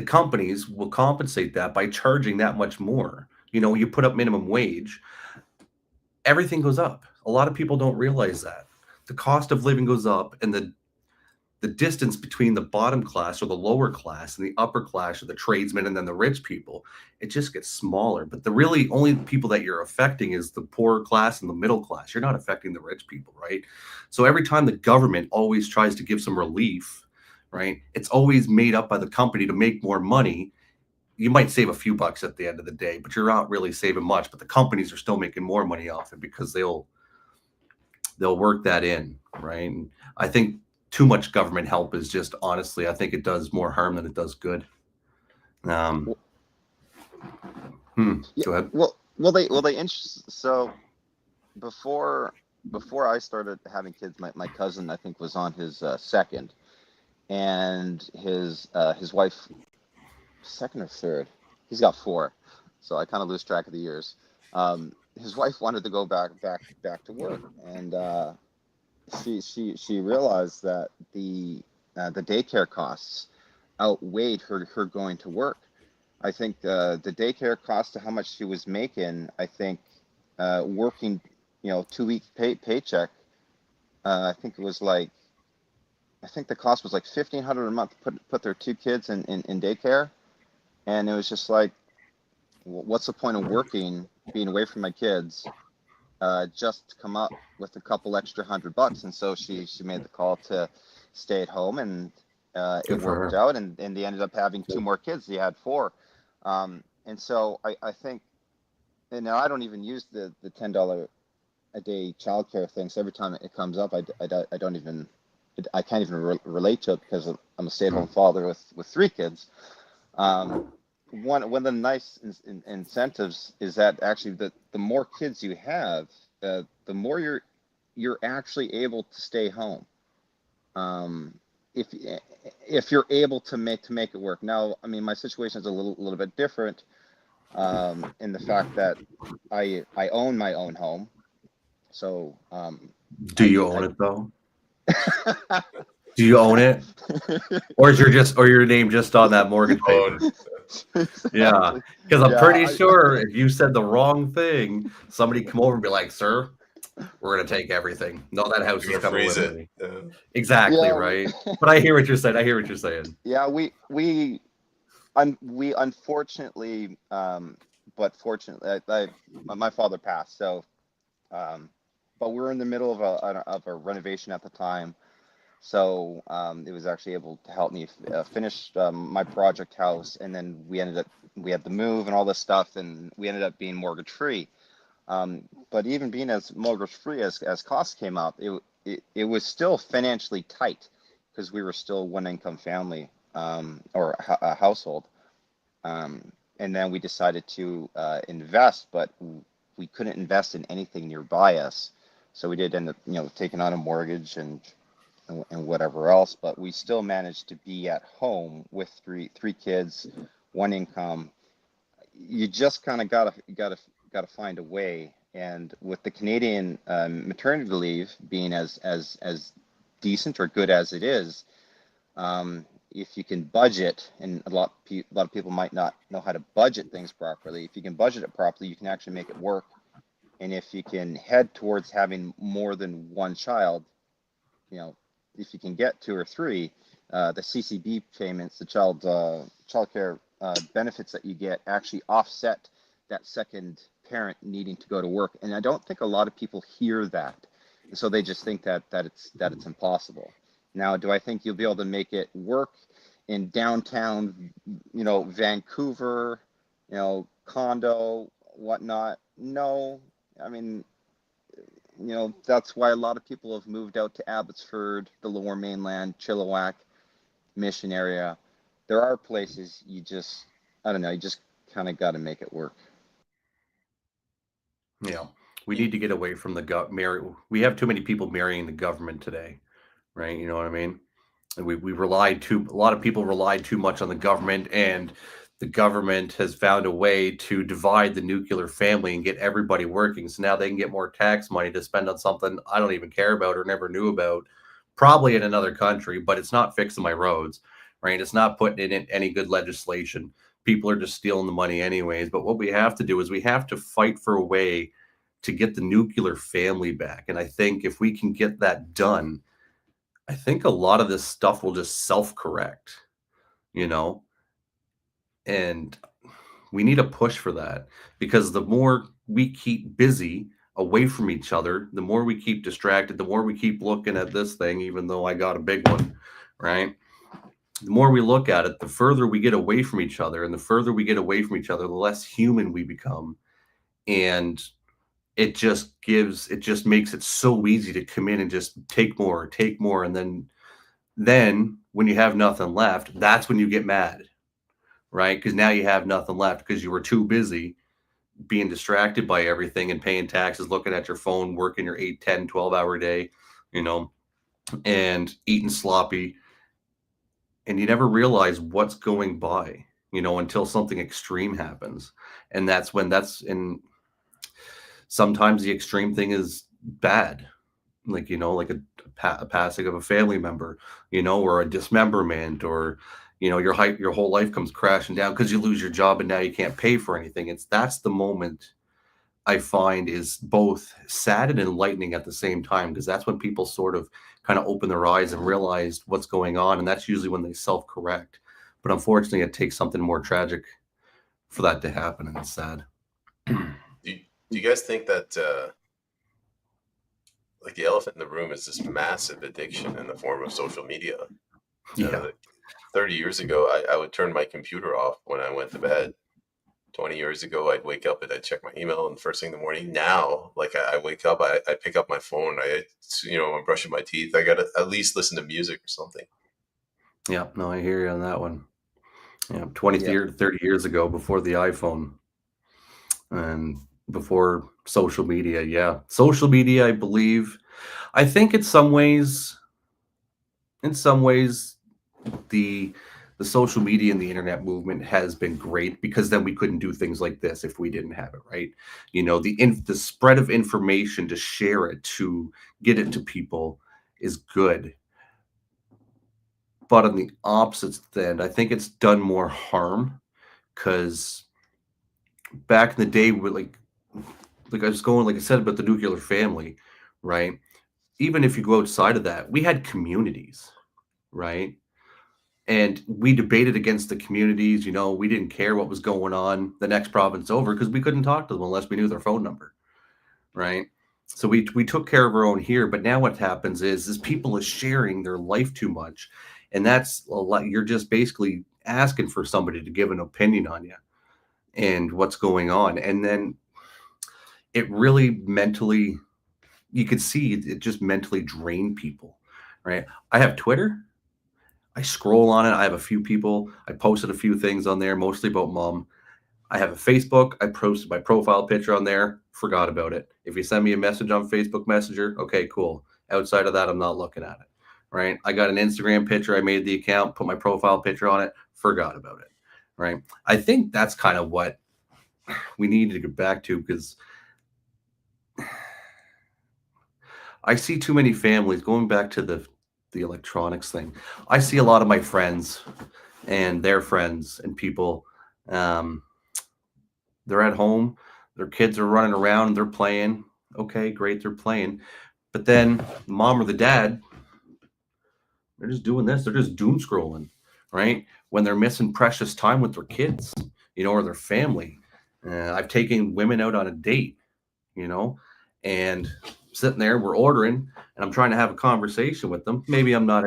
companies will compensate that by charging that much more. you put up minimum wage, everything goes up. A lot of people don't realize that the cost of living goes up, and the distance between the bottom class or the lower class and the upper class or the tradesmen and then the rich people, it just gets smaller. But the really only people that you're affecting is the poorer class and the middle class. You're not affecting the rich people, right? So every time the government always tries to give some relief, right, it's always made up by the company to make more money. You might save a few bucks at the end of the day, but you're not really saving much. But the companies are still making more money off it because they'll work that in, right? And I think too much government help is just, honestly, I think it does more harm than it does good. Yeah, Go ahead. so before I started having kids, my cousin, I think, was on his second, and his wife, second or third. He's got four, so I kind of lose track of the years. His wife wanted to go back to work, and she realized that the daycare costs outweighed her going to work. I think the daycare cost to how much she was making, I think, working, 2 week paycheck, I think it was like, I think the cost was like 1,500 a month to put their two kids in daycare. And it was just like, what's the point of working, being away from my kids, just to come up with a couple extra $100? And so she made the call to stay at home, and it Good for worked her. out, and they ended up having two more kids. They had four. And so I think, and now I don't even use the $10 a day childcare thing. So every time it comes up, I don't even, I can't even relate to it because I'm a stay-at-home father with three kids. One of the nice incentives is that actually the more kids you have, the more you're actually able to stay home. If you're able to make it work. Now, I mean, my situation is a little bit different, in the fact that I own my own home. So Do you own it though? Do you own it? Or is your name just on that mortgage paper? Yeah, because I'm pretty sure if you said the wrong thing, somebody come over and be like, "Sir, we're gonna take everything. No, that house is coming with me." Yeah. Exactly, Yeah, right. But I hear what you're saying. yeah, we unfortunately, but fortunately, my father passed, so, but we were in the middle of a renovation at the time. So it was actually able to help me finish my project house, and then we had to move and all this stuff, and we ended up being mortgage free. But even being as mortgage free, as costs came up, it was still financially tight because we were still one income family, or a household. And then we decided to invest, but we couldn't invest in anything nearby us. So we did end up, taking on a mortgage and whatever else, but we still managed to be at home with three kids, one income. You just kind of gotta find a way. And with the Canadian maternity leave being as decent or good as it is, if you can budget, and a lot of people might not know how to budget things properly. If you can budget it properly, you can actually make it work. And if you can head towards having more than one child, you know, if you can get two or three, the CCB payments, the child care benefits that you get, actually offset that second parent needing to go to work. And I don't think a lot of people hear that, and so they just think that it's impossible. Now, do I think you'll be able to make it work in downtown, Vancouver, condo, whatnot? No. I mean, that's why a lot of people have moved out to Abbotsford, the Lower Mainland, Chilliwack, Mission area. There are places I don't know, you just kind of got to make it work. Yeah, we need to get away from we have too many people marrying the government today, right? You know what I mean? And a lot of people relied too much on the government, and the government has found a way to divide the nuclear family and get everybody working. So now they can get more tax money to spend on something I don't even care about or never knew about, probably in another country, but it's not fixing my roads, right? It's not putting in any good legislation. People are just stealing the money anyways. But what we have to do is we have to fight for a way to get the nuclear family back. And I think if we can get that done, I think a lot of this stuff will just self-correct, you know? And we need a push for that, because the more we keep busy away from each other, the more we keep distracted, the more we keep looking at this thing, even though I got a big one, right? The more we look at it, the further we get away from each other. And the further we get away from each other, the less human we become. And it just makes it so easy to come in and just take more. And then when you have nothing left, that's when you get mad, right? Because now you have nothing left because you were too busy being distracted by everything and paying taxes, looking at your phone, working your 8, 10, 12-hour day, you know, and eating sloppy. And you never realize what's going by, you know, until something extreme happens. And and sometimes the extreme thing is bad, like, you know, like a passing of a family member, you know, or a dismemberment, or, you know, your whole life comes crashing down because you lose your job and now you can't pay for anything. That's the moment I find is both sad and enlightening at the same time, because that's when people sort of kind of open their eyes and realize what's going on, and that's usually when they self-correct. But unfortunately, it takes something more tragic for that to happen, and it's sad. Do you guys think that like the elephant in the room is this massive addiction in the form of social media? Yeah. Like 30 years ago, I would turn my computer off when I went to bed. 20 years ago, I'd wake up and I'd check my email, and first thing in the morning. Now, like I wake up, I pick up my phone, I'm brushing my teeth. I got to at least listen to music or something. Yeah, no, I hear you on that one. Yeah, 20 Yeah. 30 years ago, before the iPhone and before social media. Yeah, social media, I think in some ways, the social media and the internet movement has been great, because then we couldn't do things like this if we didn't have it, right? You know, the spread of information, to share it, to get it to people, is good. But on the opposite end, I think it's done more harm, because back in the day, with I was going, like I said, about the nuclear family, right? Even if you go outside of that, we had communities, right? And we debated against the communities. You know, we didn't care what was going on the next province over, because we couldn't talk to them unless we knew their phone number, right? So we took care of our own here. But now what happens is people is sharing their life too much, and that's a lot. You're just basically asking for somebody to give an opinion on you and what's going on, and then it really mentally, you could see it just mentally drain people, right? I have Twitter. I scroll on it. I have a few people. I posted a few things on there, mostly about mom. I have a Facebook. I posted my profile picture on there. Forgot about it. If you send me a message on Facebook Messenger, okay, cool. Outside of that, I'm not looking at it. Right? I got an Instagram picture. I made the account, put my profile picture on it. Forgot about it. Right? I think that's kind of what we need to get back to, because I see too many families going back to the electronics thing. I see a lot of my friends and their friends and people. They're at home, their kids are running around, they're playing. Okay, great, they're playing. But then the mom or the dad, they're just doing this. They're just doom scrolling, right? When they're missing precious time with their kids, you know, or their family. I've taken women out on a date, you know, and sitting there, we're ordering, and I'm trying to have a conversation with them. Maybe I'm not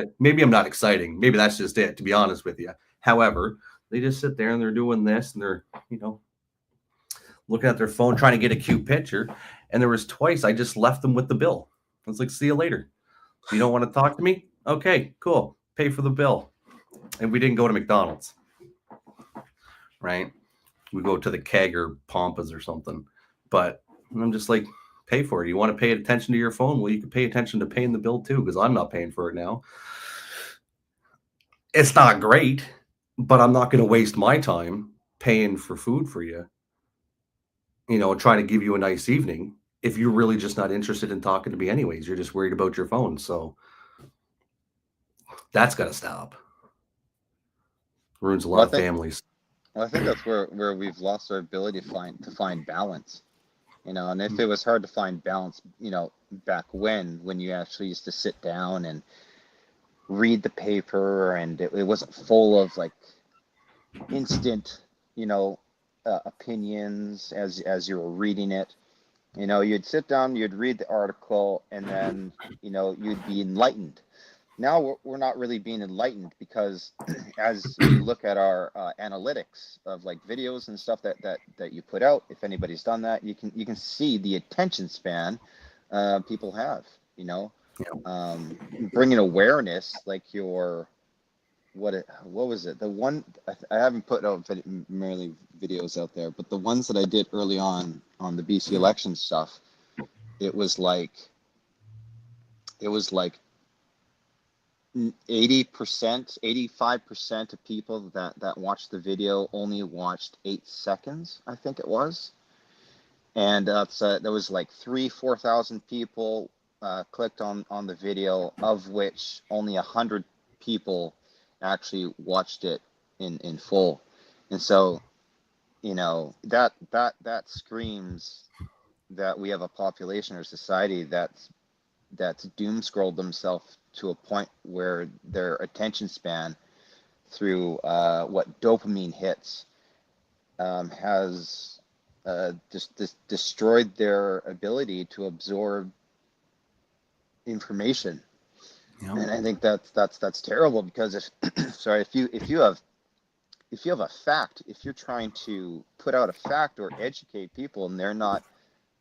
exciting. Maybe that's just it, to be honest with you. However, they just sit there and they're doing this, and they're, you know, looking at their phone, trying to get a cute picture. And there was twice I just left them with the bill. I was like, see you later. You don't want to talk to me? Okay, cool. Pay for the bill. And we didn't go to McDonald's, right? We go to the Keg or Pampas or something. But I'm just like, pay for it. You want to pay attention to your phone? Well, you can pay attention to paying the bill too, because I'm not paying for it now. It's not great, but I'm not going to waste my time paying for food for you, you know, trying to give you a nice evening, if you're really just not interested in talking to me anyways. You're just worried about your phone. So that's got to stop. Ruins a Well, lot of families. I think that's where we've lost our ability to find balance. And if it was hard to find balance, back when you actually used to sit down and read the paper, and it wasn't full of like instant, you know, opinions as you were reading it. You'd sit down, you'd read the article, and then, you'd be enlightened. Now we're not really being enlightened because as you look at our analytics of like videos and stuff that you put out, if anybody's done that, you can see the attention span people have. You know, Yeah. bringing awareness, like your what was it? The one I haven't put out merely videos out there, but the ones that I did early on the BC election stuff, it was like it was like 80%, 85% of people that watched the video only watched 8 seconds, I think it was. And there was like 4,000 people clicked on the video, of which only 100 people actually watched it in full. And so, that screams that we have a population or society that's doom scrolled themselves to a point where their attention span through what dopamine hits has just destroyed their ability to absorb information. Yeah. And I think that's terrible, because if sorry, if you have a fact, if you're trying to put out a fact or educate people, and they're not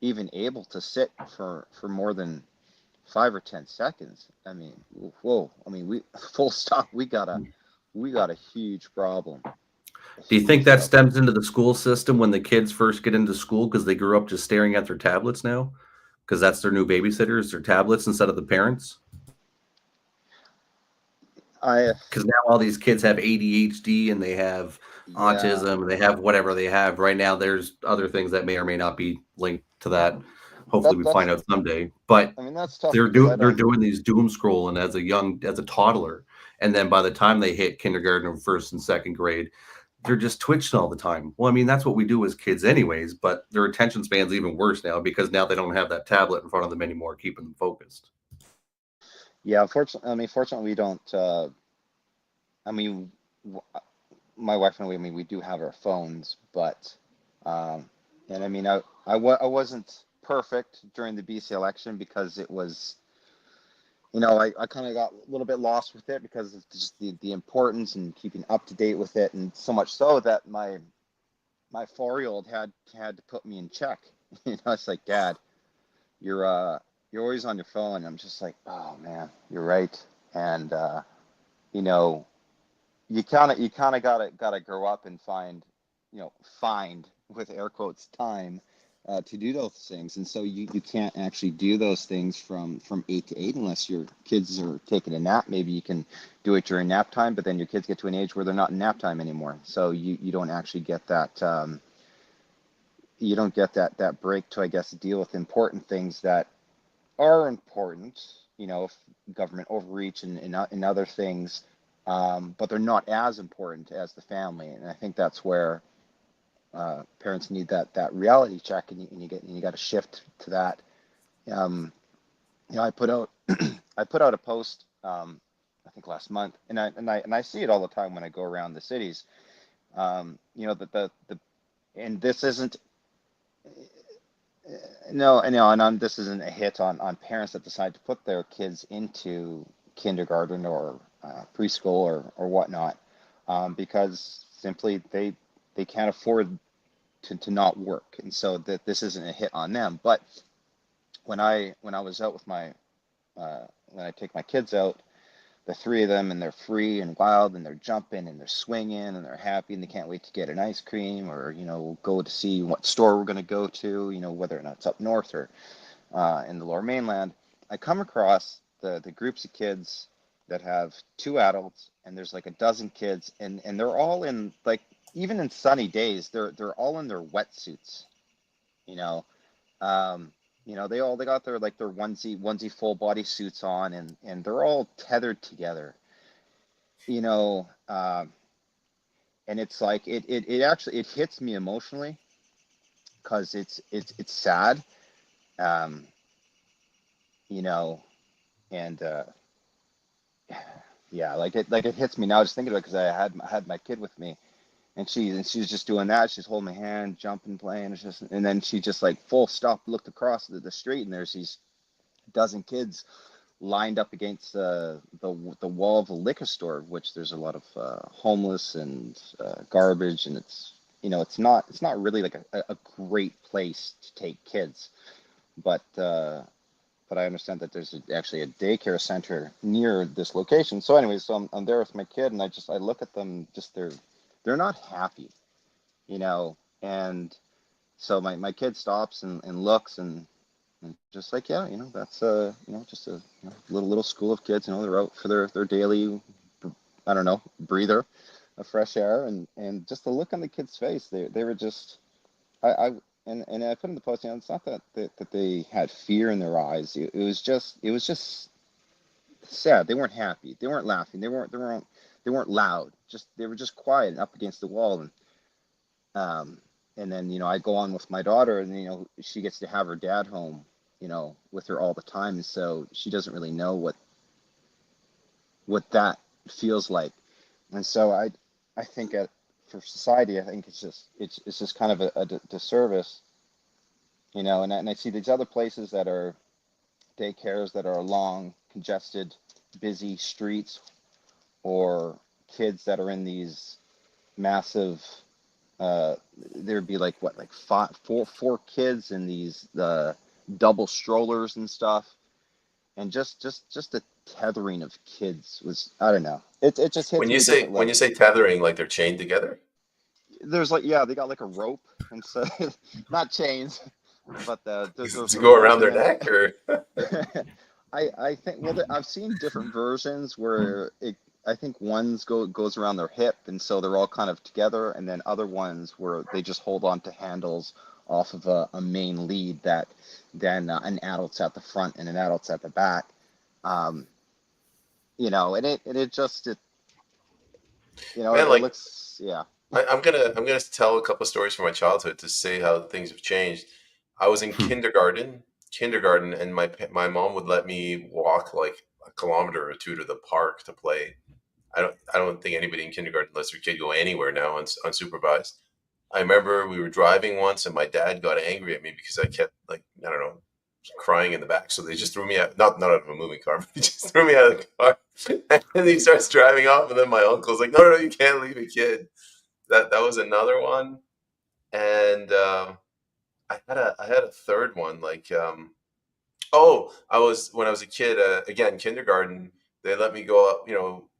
even able to sit for more than 5 or 10 seconds. I mean, whoa. I mean, we full stop. We got a huge problem. A Do you think huge that problem. stems into the school system when the kids first get into school because they grew up just staring at their tablets now? Because that's their new babysitters, their tablets instead of the parents? I Because now all these kids have ADHD and they have Yeah, autism and they have whatever they have. Right now, there's other things that may or may not be linked to that. Hopefully, we that's. find out someday. But I mean, that's tough because I they're don't. doing these doom scrolling as a toddler, and then by the time they hit kindergarten or first and second grade, they're just twitching all the time. Well, I mean, that's what we do as kids anyways, but their attention span's even worse now because now they don't have that tablet in front of them anymore, keeping them focused. Yeah, fortunately, we don't. I mean, my wife and we. I mean, we do have our phones, but, um, and I mean, I wasn't perfect during the BC election because it was. I kind of got a little bit lost with it because of just the importance and keeping up to date with it, and so much so that my 4-year-old had to put me in check. It's like, Dad, you're always on your phone. I'm just like, oh man, you're right. And you know, you kind of gotta grow up and find with air quotes time to do those things. And so you can't actually do those things from 8 to 8 unless your kids are taking a nap. Maybe you can do it during nap time, but then your kids get to an age where they're not in nap time anymore. So you don't actually get that. You don't get that break to, I guess, deal with important things that are important, government overreach and other things, but they're not as important as the family. And I think that's where parents need that reality check, and you got to shift to that. Um, I put out I put out a post, I think last month, and I see it all the time when I go around the cities. That the and this isn't No, I know, and this isn't a hit on parents that decide to put their kids into kindergarten or preschool or whatnot, because simply they can't afford to not work, and so that this isn't a hit on them. But when I was out with when I take my kids out, the three of them, and they're free and wild, and they're jumping and they're swinging and they're happy, and they can't wait to get an ice cream, or go to see what store we're going to go to, whether or not it's up north or in the lower mainland. I come across the groups of kids that have two adults, and there's like a dozen kids, and they're all in, like, even in sunny days, they're all in their wetsuits, you know um, they got their onesie full body suits on, and they're all tethered together. You know, and it's like it actually it hits me emotionally because it's sad, um, you know, and yeah, like it hits me now just thinking about it because I had my kid with me, and she's just doing that. She's holding my hand, jumping, playing. It's just, and then she just like full stop looked across the street, and there's these dozen kids lined up against the wall of a liquor store, which there's a lot of homeless and garbage, and it's it's not really like a great place to take kids, but I understand that there's actually a daycare center near this location. So anyways, so I'm there with my kid, and I look at them, just they're not happy, and so my kid stops and looks and just like, yeah, that's just a little school of kids, they're out for their daily, I don't know, breather of fresh air, and just the look on the kid's face, they were just, I and I put in the post, it's not that they had fear in their eyes. It was just sad. They weren't happy. They weren't laughing. They weren't loud. Just they were just quiet and up against the wall. Um, and then I go on with my daughter, and she gets to have her dad home, with her all the time, and so she doesn't really know what that feels like. And so I think for society, I think it's just kind of a disservice, and I see these other places that are daycares that are along congested, busy streets, or kids that are in these massive, there'd be like what, like four kids in these double strollers and stuff, and just the tethering of kids was, I don't know, it just hits me a different When way. you say tethering, like they're chained together? There's like, yeah, they got like a rope, and so not chains, but there's To a go rope, around and their then neck, or I think, well, I've seen different versions where I think ones goes around their hip, and so they're all kind of together, and then other ones where they just hold on to handles off of a main lead that then an adult's at the front and an adult's at the back. um and it just man, it like looks, yeah. I'm gonna tell a couple of stories from my childhood to say how things have changed. I was in kindergarten, and my mom would let me walk like a kilometer or two to the park to play. I don't think anybody in kindergarten lets their kid go anywhere now unsupervised. I remember we were driving once, and my dad got angry at me because I kept, like, I don't know, crying in the back. So they just threw me out, not out of a moving car, but they just threw me out of the car. And he starts driving off, and then my uncle's like, no, you can't leave a kid. That was another one. And I had a third one, like, oh, I was when I was a kid, again, kindergarten. They let me go up.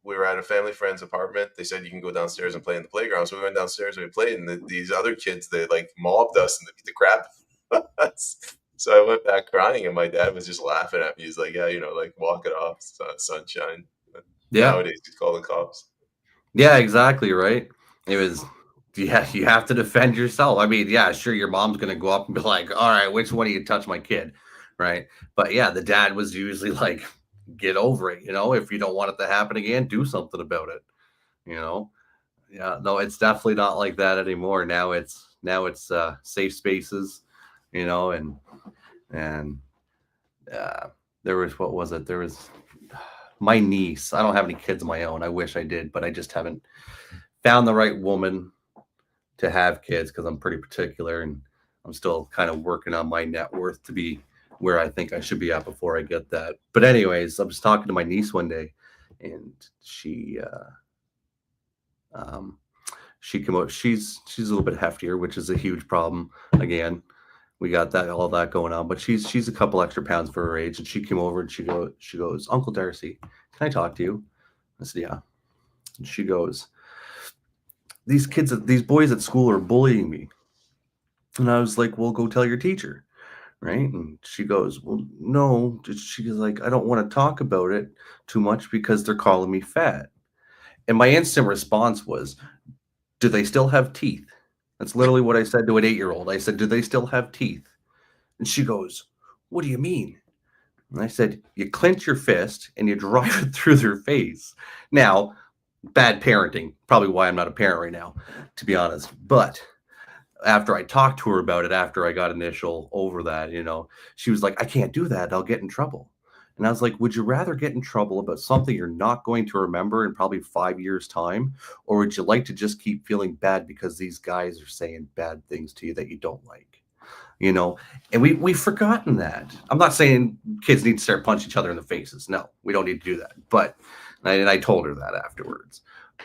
We were at a family friend's apartment. They said you can go downstairs and play in the playground. So we went downstairs and we played. And these other kids, they like mobbed us and they beat the crap out of us. So I went back crying, and my dad was just laughing at me. He's like, "Yeah, like walk it off, sunshine." But Yeah. nowadays, he's call the cops. Yeah, exactly, right? It was, yeah, you have to defend yourself. I mean, yeah, sure, your mom's gonna go up and be like, all right, which one of you touched my kid? Right? But yeah, the dad was usually like, get over it, if you don't want it to happen again, do something about it, you know? Yeah, no, it's definitely not like that anymore. Now it's safe spaces, and uh there was, what was it? There was my niece. I don't have any kids of my own. I wish I did, but I just haven't found the right woman to have kids because I'm pretty particular, and I'm still kind of working on my net worth to be where I think I should be at before I get that. But anyways, I was talking to my niece one day, and um, she came out. She's a little bit heftier, which is a huge problem. Again, we got that all that going on, but she's a couple extra pounds for her age, and she came over and she goes, Uncle Darcy, can I talk to you? I said, yeah. And she goes, these boys at school are bullying me. And I was like, well, go tell your teacher. Right. And she goes, well, no. She's like, I don't want to talk about it too much because they're calling me fat. And my instant response was, do they still have teeth? That's literally what I said to an 8-year-old. I said, do they still have teeth? And she goes, what do you mean? And I said, you clench your fist and you drive it through their face. Now, Bad parenting, probably why I'm not a parent right now, to be honest. But after I talked to her about it, after I got initial over that, she was like, I can't do that. I'll get in trouble. And I was like, would you rather get in trouble about something you're not going to remember in probably 5 years' time? Or would you like to just keep feeling bad because these guys are saying bad things to you that you don't like? And we've forgotten that. I'm not saying kids need to start punching each other in the faces. No, we don't need to do that. But, and I told her that afterwards.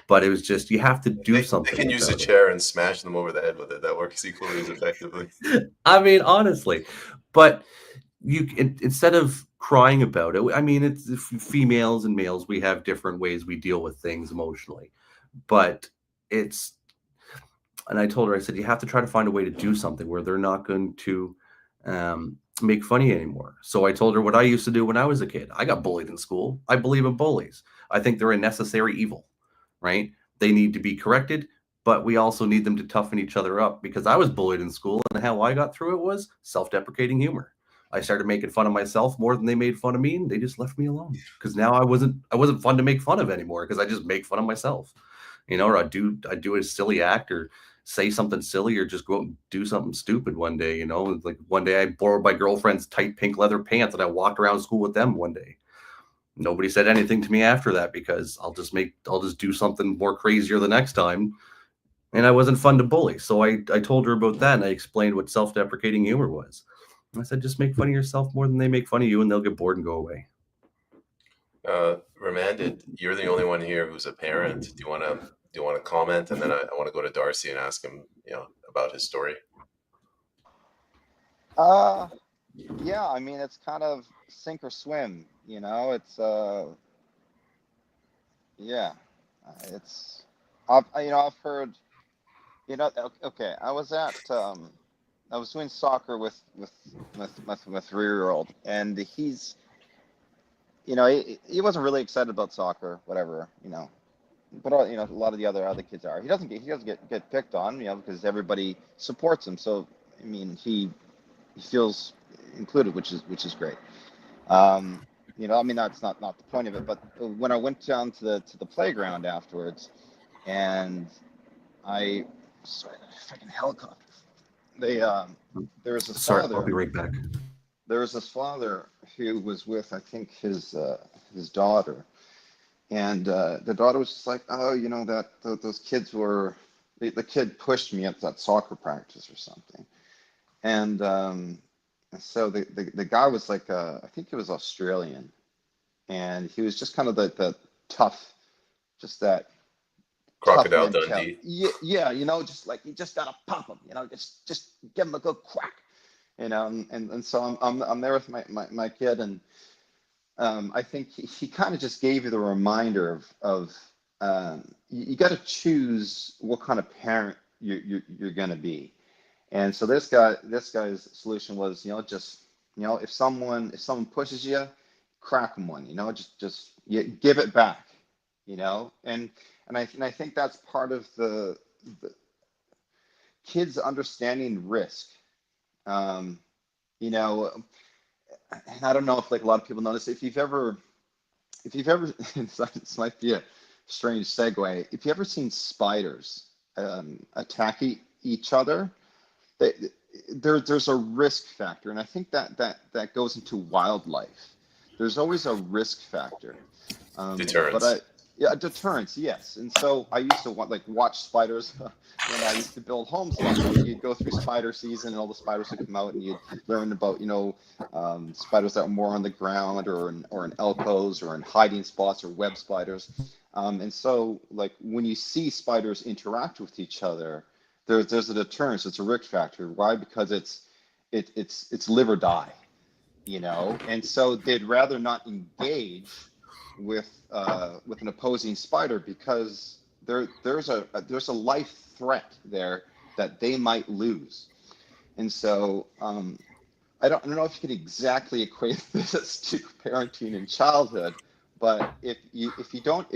But it was just, you have to do They can something use a about it. chair and smash them over the head with it. That works equally as effectively. I mean, honestly, but instead of crying about it, I mean, it's females and males, we have different ways we deal with things emotionally, but it's, and I told her, I said, you have to try to find a way to do something where they're not going to make fun of you anymore. So I told her what I used to do when I was a kid. I got bullied in school. I believe in bullies. I think they're a necessary evil, right? They need to be corrected, but we also need them to toughen each other up, because I was bullied in school and how I got through it was self-deprecating humor. I started making fun of myself more than they made fun of me, and they just left me alone, because now I wasn't fun to make fun of anymore, because I just make fun of myself, or I do a silly act or say something silly or just go out and do something stupid one day. Like one day I borrowed my girlfriend's tight pink leather pants and I walked around school with them one day. Nobody said anything to me after that, because I'll just do something more crazier the next time. And I wasn't fun to bully. So I told her about that, and I explained what self-deprecating humor was. And I said, just make fun of yourself more than they make fun of you, and they'll get bored and go away. Remanded, you're the only one here who's a parent. Do you want to comment? And then I want to go to Darcy and ask him, about his story. Uh, yeah, I mean, it's kind of sink or swim, it's, yeah, it's, I've heard, okay, I was doing soccer with my 3-year-old, and he wasn't really excited about soccer, whatever, but a lot of the other kids are. He doesn't get picked on, because everybody supports him. So I mean, he feels included, which is great. I mean, that's not the point of it. But when I went down to the playground afterwards, and I sorry, freaking helicopter. They there was this Sorry, I'll father. be right back. There was this father who was with, I think, his daughter, and the daughter was just like, oh, those kids were, the kid pushed me at that soccer practice or something, and so the guy was like, I think he was Australian, and he was just kind of the tough, just that tough Crocodile mentality. Dundee. Yeah, yeah, just like you just gotta pump him, just give him a good crack, and so I'm there with my kid, and I think he kind of just gave you the reminder of you got to choose what kind of parent you're going to be. And so this guy's solution was, just, if someone pushes you, crack them one, just give it back, and I think that's part of the kids understanding risk. Um, you know, and I don't know if like a lot of people notice, if you've ever this might be a strange segue. If you ever seen spiders attack each other, they, there's a risk factor, and I think that goes into wildlife. There's always a risk factor, but Deterrence. yeah, deterrence, yes. And so I used to watch spiders when I used to build homes a lot. You'd go through spider season, and all the spiders would come out, and you'd learn about spiders that were more on the ground, or in alcoves, or in hiding spots, or web spiders. And so like when you see spiders interact with each other, there's a deterrence. It's a risk factor. Why? Because it's live or die, and so they'd rather not engage with an opposing spider, because there's a life threat there that they might lose. And so I don't know if you can exactly equate this to parenting in childhood, but if you don't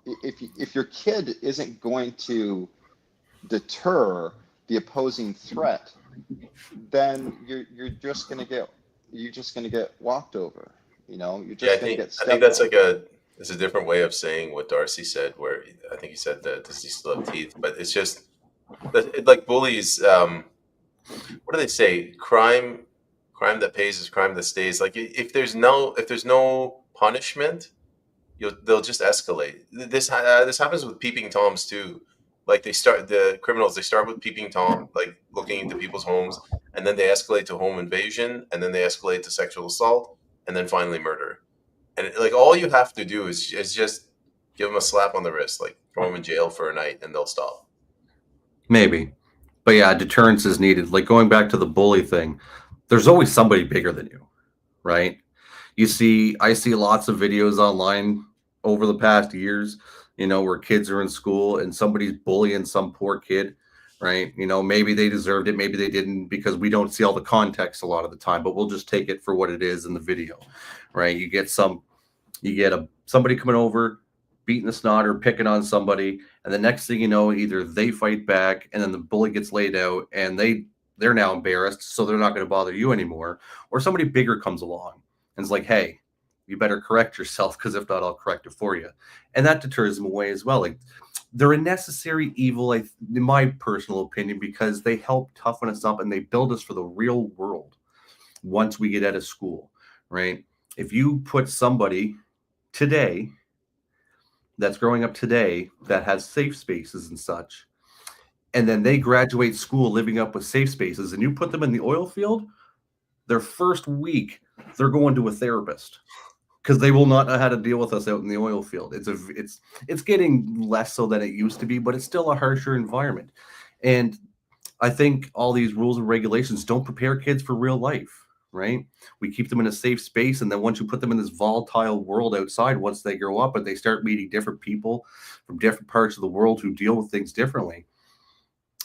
if your kid isn't going to deter the opposing threat, then you're just gonna get walked over. You're Yeah, just gonna get I think stepped that's on. like a It's a different way of saying what Darcy said, where I think he said that does he still have teeth? But it's just that like bullies. What do they say? Crime that pays is crime that stays. Like if there's no punishment, they'll just escalate. This happens with peeping toms too. Like the criminals, they start with peeping tom, like looking into people's homes, and then they escalate to home invasion, and then they escalate to sexual assault, and then finally murder. And like all you have to do is just give them a slap on the wrist, like throw them in jail for a night, and they'll stop. Maybe. But yeah, deterrence is needed. Like going back to the bully thing, there's always somebody bigger than you, right? I see lots of videos online over the past years, where kids are in school and somebody's bullying some poor kid, right? Maybe they deserved it, maybe they didn't, because we don't see all the context a lot of the time, but we'll just take it for what it is in the video, right? You get somebody coming over, beating the snot or picking on somebody, and the next thing you know, either they fight back and then the bully gets laid out and they're now embarrassed, so they're not going to bother you anymore, or somebody bigger comes along and it's like, hey, you better correct yourself, because if not, I'll correct it for you. And that deters them away as well. Like, they're a necessary evil, in my personal opinion, because they help toughen us up and they build us for the real world once we get out of school, right? If you put somebody today that's growing up today that has safe spaces and such, and then they graduate school living up with safe spaces, and you put them in the oil field, their first week, they're going to a therapist, because they will not know how to deal with us out in the oil field. It's getting less so than it used to be, but it's still a harsher environment. And I think all these rules and regulations don't prepare kids for real life, right? We keep them in a safe space, and then once you put them in this volatile world outside, once they grow up and they start meeting different people from different parts of the world who deal with things differently,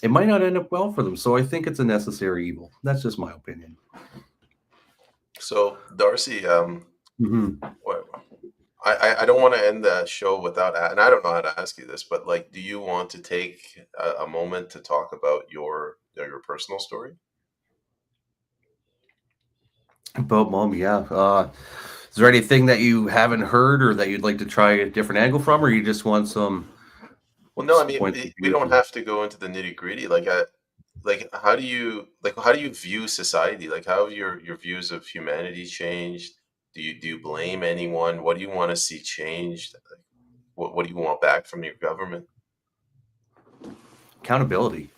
it might not end up well for them. So I think it's a necessary evil. That's just my opinion. So Darcy, Mm-hmm. I don't want to end the show without, and I don't know how to ask you this, but like, do you want to take a moment to talk about your personal story? About mom, yeah. Is there anything that you haven't heard or that you'd like to try a different angle from, or you just want some Well, no, I mean, points of we view? don't have to go into the nitty gritty. Like, how do you view society? Like, how have your views of humanity changed? Do you blame anyone? What do you want to see changed? Like, what do you want back from your government? Accountability.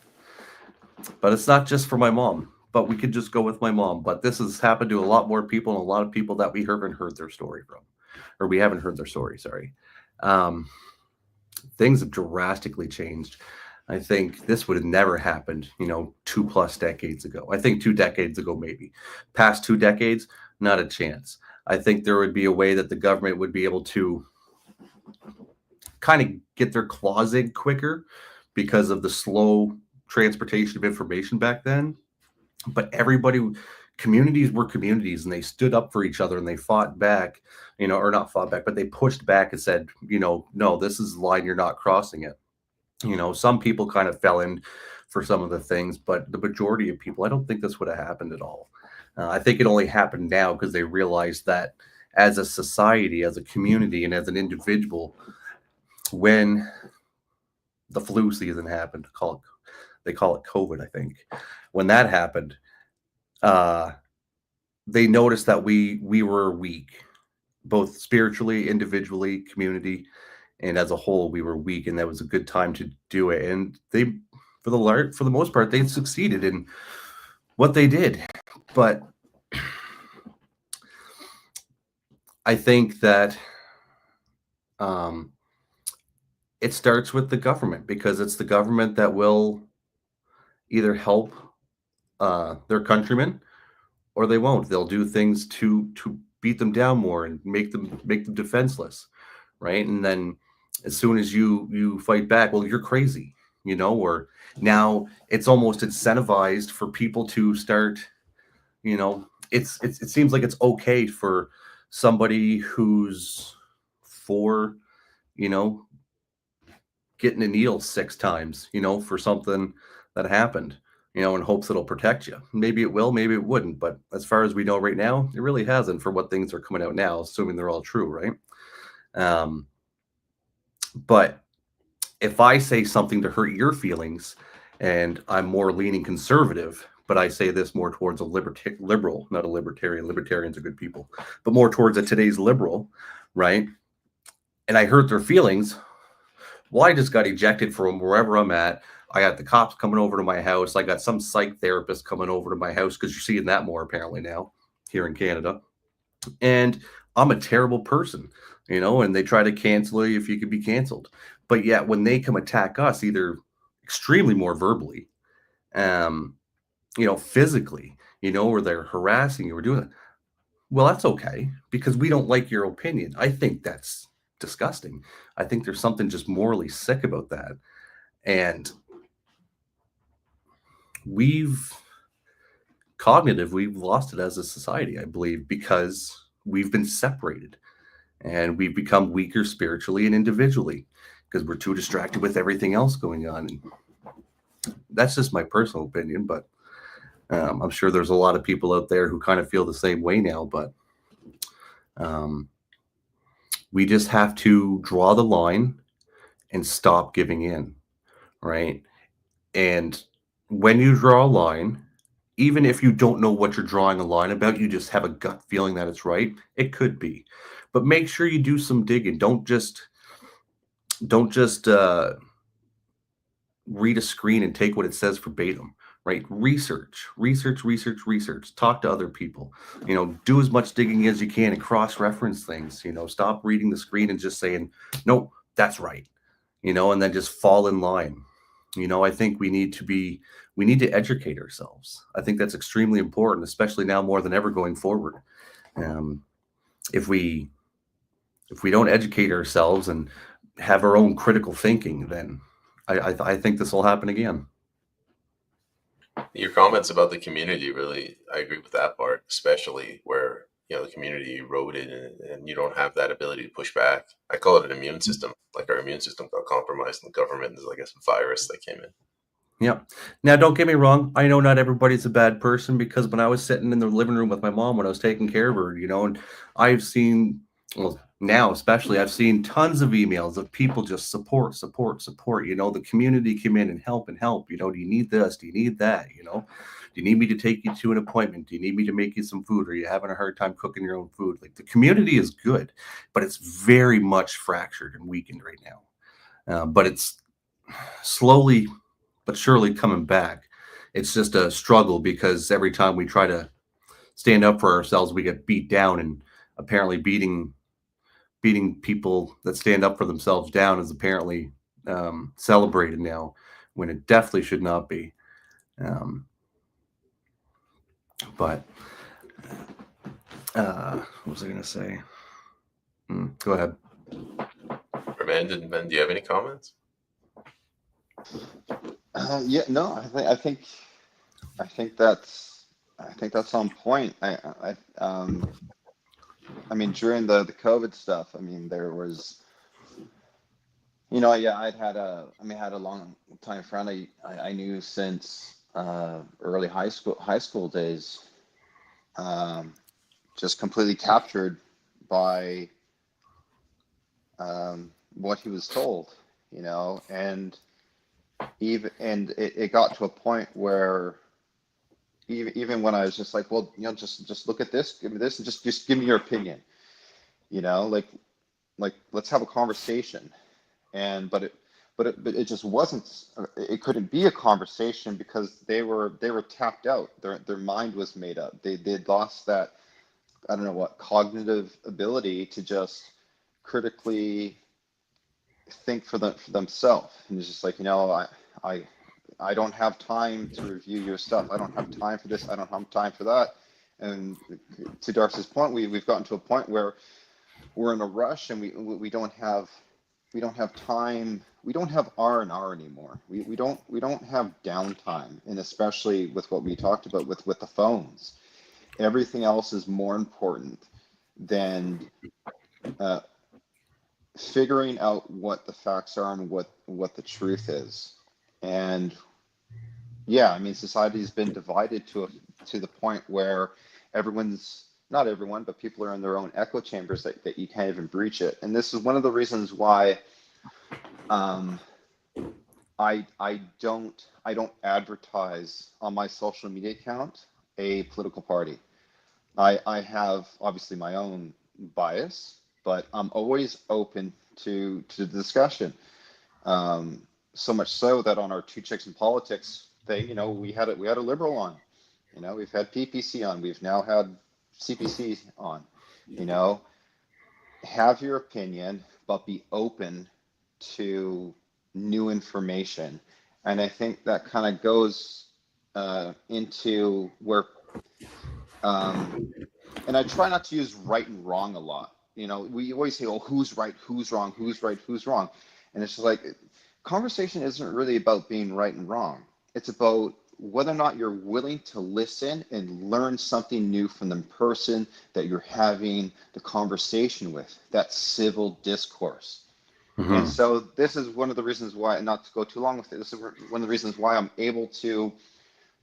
But it's not just for my mom. But we could just go with my mom. But this has happened to a lot more people, and a lot of people that we haven't heard their story from, or we haven't heard their story. Sorry. Um, Things have drastically changed. I think this would have never happened, 2+ decades ago. I think 2 decades ago, maybe. Past 2 decades, not a chance. I think there would be a way that the government would be able to kind of get their claws in quicker because of the slow transportation of information back then. But communities were communities, and they stood up for each other and they fought back, or not fought back, but they pushed back and said, no, this is the line, you're not crossing it. Some people kind of fell in for some of the things, but the majority of people, I don't think this would have happened at all. I think it only happened now because they realized that as a society, as a community, and as an individual, when the flu season happened, they call it COVID, I think. When that happened, they noticed that we were weak, both spiritually, individually, community, and as a whole, we were weak, and that was a good time to do it. And they, for the most part, they succeeded in what they did. But I think that it starts with the government, because it's the government that will either help their countrymen, or they won't. They'll do things to beat them down more and make them defenseless, right? And then as soon as you fight back, well, you're crazy, or now it's almost incentivized for people to start, it seems like it's okay for somebody who's for, getting a needle 6 times, for something that happened, in hopes it'll protect you. Maybe it will, maybe it wouldn't. But as far as we know right now, it really hasn't, for what things are coming out now, assuming they're all true, right? Um, but if I say something to hurt your feelings, and I'm more leaning conservative, but I say this more towards a liberal, not a libertarian. Libertarians are good people, but more towards a today's liberal, right? And I hurt their feelings. Well, I just got ejected from wherever I'm at. I got the cops coming over to my house. I got some psych therapist coming over to my house, because you're seeing that more apparently now here in Canada. And I'm a terrible person, and they try to cancel you if you could be canceled. But yet when they come attack us, either extremely more verbally, um, physically, or they're harassing you or doing it, well, that's okay, because we don't like your opinion. I think that's disgusting. I think there's something just morally sick about that. And we've we've lost it as a society, I believe, because we've been separated and we've become weaker spiritually and individually because we're too distracted with everything else going on. And that's just my personal opinion, but I'm sure there's a lot of people out there who kind of feel the same way now. But um, we just have to draw the line and stop giving in, right? And when you draw a line, even if you don't know what you're drawing a line about, you just have a gut feeling that it's right. It could be, but make sure you do some digging. Don't just read a screen and take what it says verbatim, right? Research. Talk to other people. Do as much digging as you can and cross-reference things. Stop reading the screen and just saying, no, that's right. And then just fall in line. I think we need to educate ourselves. I think that's extremely important, especially now more than ever going forward. Um, if we don't educate ourselves and have our own critical thinking, then I think this will happen again. Your comments about the community, really, I agree with that part, especially where the community eroded and you don't have that ability to push back. I call it an immune system. Like our immune system got compromised in the government. There's, I guess, a virus that came in. Yeah. Now, don't get me wrong. I know not everybody's a bad person, because when I was sitting in the living room with my mom when I was taking care of her, and I've seen, well, now especially, I've seen tons of emails of people just support. The community came in and help. Do you need this? Do you need that? Do you need me to take you to an appointment? Do you need me to make you some food? Are you having a hard time cooking your own food? Like, the community is good, but it's very much fractured and weakened right now. But it's slowly but surely coming back. It's just a struggle, because every time we try to stand up for ourselves, we get beat down, and apparently beating people that stand up for themselves down is apparently celebrated now, when it definitely should not be. But what was I going to say? Go ahead. Amanda, Ben, do you have any comments? Yeah, no, I think that's on point. I mean, during the COVID stuff, I mean, there was, yeah, had a long time friend I knew since early high school days, just completely captured by what he was told, and it got to a point where even when I was just like, well, just look at this, give me this, and just give me your opinion, like let's have a conversation. And but it just wasn't, it couldn't be a conversation, because they were tapped out. Their mind was made up. They'd lost that, I don't know what, cognitive ability to just critically think for themselves. And it's just like, I I don't have time to review your stuff. I don't have time for this. I don't have time for that. And to Darcy's point, we've gotten to a point where we're in a rush, and we don't have time. We don't have R&R anymore. We don't have downtime, and especially with what we talked about with the phones, everything else is more important than figuring out what the facts are and what the truth is. And yeah, I mean, society's been divided to the point where everyone's not everyone, but people are in their own echo chambers that you can't even breach it. And this is one of the reasons why um, I don't advertise on my social media account a political party. I have obviously my own bias, but I'm always open to the discussion. So much so that on our Two Chicks in Politics thing, we had a liberal on. We've had PPC on. We've now had CPC on. You know, have your opinion, but be open to new information. And I think that kind of goes into where, um, and I try not to use right and wrong a lot. We always say, "Oh, who's right, who's wrong, who's right, who's wrong," and it's just like conversation isn't really about being right and wrong. It's about whether or not you're willing to listen and learn something new from the person that you're having the conversation with. That civil discourse. And Hmm. so this is one of the reasons why, and not to go too long with it, this is one of the reasons why I'm able to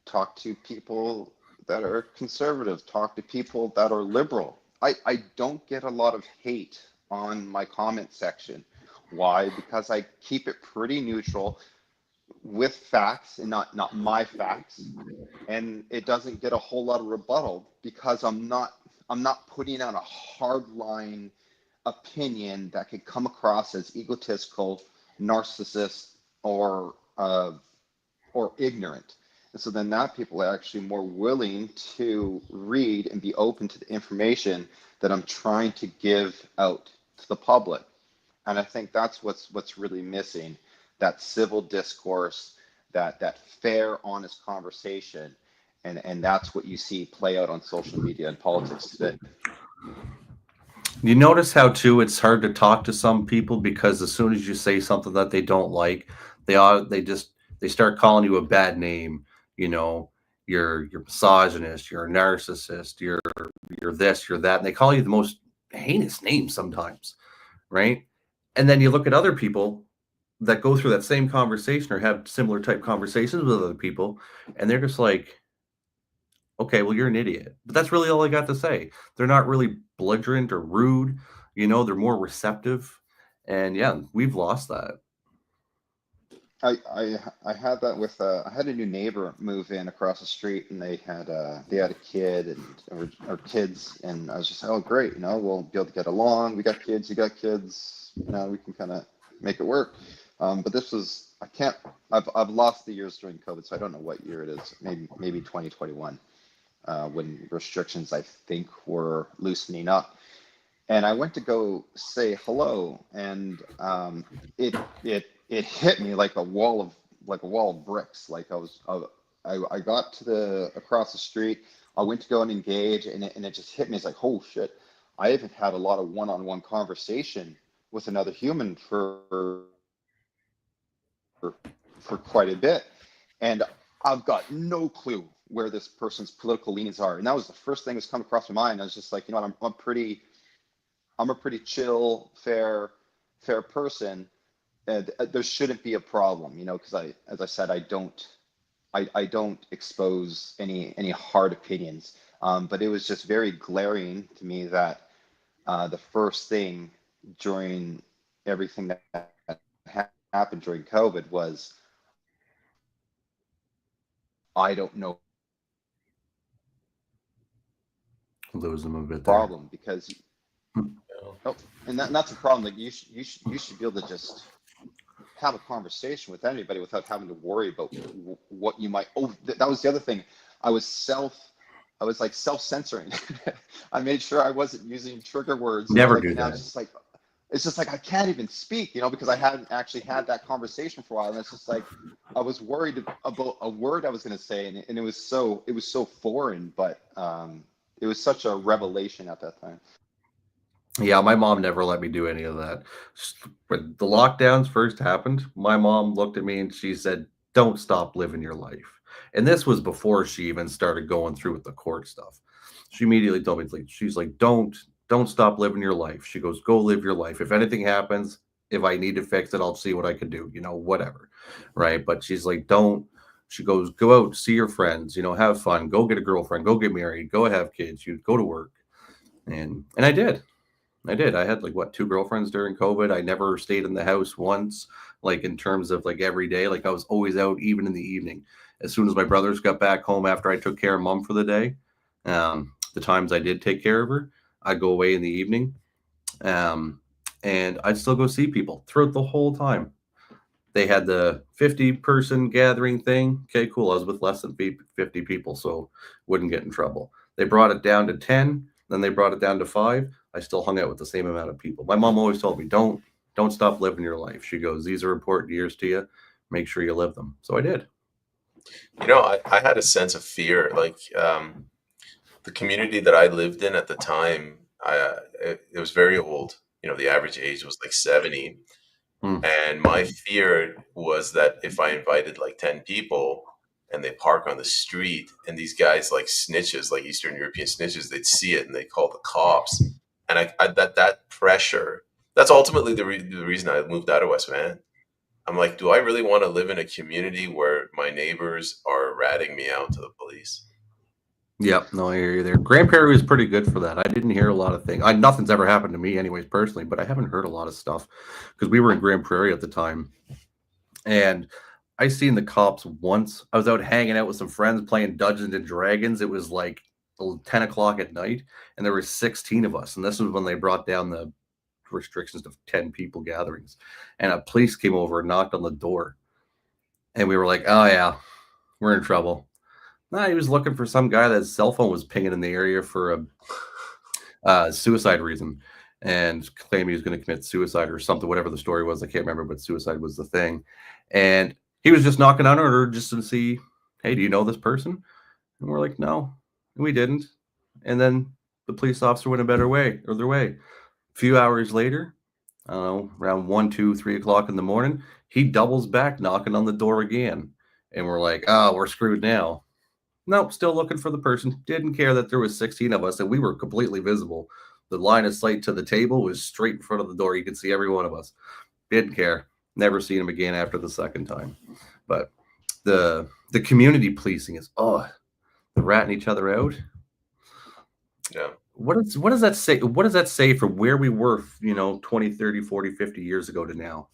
talk to people that are conservative, talk to people that are liberal. I don't get a lot of hate on my comment section. Why? Because I keep it pretty neutral with facts and not my facts. And it doesn't get a whole lot of rebuttal because I'm not putting out a hard line opinion that could come across as egotistical, narcissist, or ignorant. And so then that people are actually more willing to read and be open to the information that I'm trying to give out to the public. And I think that's what's really missing, that civil discourse, that fair, honest conversation. And that's what you see play out on social media and politics today. You notice how too it's hard to talk to some people because as soon as you say something that they don't like, they start calling you a bad name. You know, you're misogynist, you're a narcissist, you're this, you're that, and they call you the most heinous names sometimes, right? And then you look at other people that go through that same conversation or have similar type conversations with other people, and they're just like, okay, well, you're an idiot. But that's really all I got to say. They're not really belligerent or rude. They're more receptive. And yeah, we've lost that. I had that with I had a new neighbor move in across the street, and they had a kid and or kids, and I was just like, oh great, we'll be able to get along. We got kids, you got kids, we can kind of make it work. But this was I can't I've lost the years during COVID, so I don't know what year it is. Maybe 2021, when restrictions I think were loosening up, and I went to go say hello, and it hit me like a wall of bricks. Like I got to the across the street. I went to go and engage, and it just hit me. It's like, oh shit, I haven't had a lot of one-on-one conversation with another human for quite a bit, and I've got no clue where this person's political leanings are. And that was the first thing that's come across my mind. I was just like, you know what, I'm a pretty chill, fair person. And there shouldn't be a problem, because as I said, I don't expose any hard opinions. But it was just very glaring to me that the first thing during everything that happened during COVID was, I don't know Lose them a the bit there. problem because You oh, and that's a problem. Like you should be able to just have a conversation with anybody without having to worry about what you might. Oh, that was the other thing. I was I was like self-censoring. I made sure I wasn't using trigger words, Never like, do and I that. was just like, it's just like I can't even speak, because I hadn't actually had that conversation for a while, and it's just like I was worried about a word I was going to say, and it was so foreign, but it was such a revelation at that time. Yeah, my mom never let me do any of that. When the lockdowns first happened, my mom looked at me and she said, "Don't stop living your life." And this was before she even started going through with the court stuff. She immediately told me, like, she's like, don't stop living your life. She goes, "Go live your life. If anything happens, if I need to fix it, I'll see what I can do, whatever." Right? But she's like, "Don't." She goes, "Go out, see your friends, have fun, go get a girlfriend, go get married, go have kids, you go to work." And I did. I had like what, 2 girlfriends during COVID. I never stayed in the house once, like in terms of like every day. Like I was always out, even in the evening. As soon as my brothers got back home after I took care of mom for the day, the times I did take care of her, I'd go away in the evening, um, and I'd still go see people throughout the whole time. They had the 50-person gathering thing. Okay, cool. I was with less than 50 people, so wouldn't get in trouble. They brought it down to 10, then they brought it down to 5. I still hung out with the same amount of people. My mom always told me, don't stop living your life. She goes, these are important years to you. Make sure you live them. So I did. I had a sense of fear. Like the community that I lived in at the time, it was very old. The average age was like 70. And my fear was that if I invited like 10 people and they park on the street and these guys like snitches, like Eastern European snitches, they'd see it and they call the cops. And that pressure, that's ultimately the reason I moved out of West Van. I'm like, do I really want to live in a community where my neighbors are ratting me out to the police? Yep, no, I hear you there. Grand Prairie was pretty good for that. I didn't hear a lot of things. Nothing's ever happened to me, anyways, personally, but I haven't heard a lot of stuff because we were in Grand Prairie at the time, and I seen the cops once. I was out hanging out with some friends playing Dungeons and Dragons. It was like 10 o'clock at night, and there were 16 of us, and this was when they brought down the restrictions to 10 people gatherings, and a police came over and knocked on the door, and we were like, oh yeah, we're in trouble. Nah, he was looking for some guy that his cell phone was pinging in the area for a suicide reason, and claimed he was going to commit suicide or something, whatever the story was. I can't remember, but suicide was the thing. And he was just knocking on our door just to see, hey, do you know this person? And we're like, no, we didn't. And then the police officer went their way. A few hours later, I don't know, around 1, 2, 3 o'clock in the morning, he doubles back knocking on the door again. And we're like, oh, we're screwed now. Nope, still looking for the person. Didn't care that there was 16 of us and we were completely visible. The line of sight to the table was straight in front of the door. You could see every one of us. Didn't care. Never seen him again after the second time. But the community policing is, the ratting each other out. Yeah. What does that say? What does that say from where we were, 20, 30, 40, 50 years ago to now?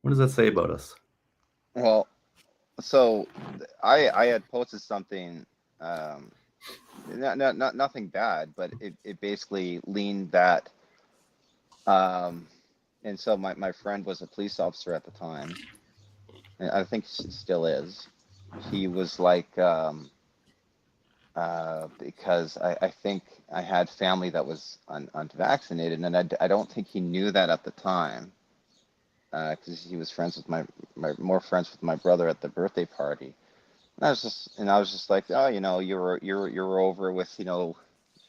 What does that say about us? Well, so I had posted something, not nothing bad, but it basically leaned that, and so my friend was a police officer at the time, and I think still is. He was like, because I think I had family that was unvaccinated, and I don't think he knew that at the time, because he was friends with more friends with my brother at the birthday party. And I was just like, oh, you're over with,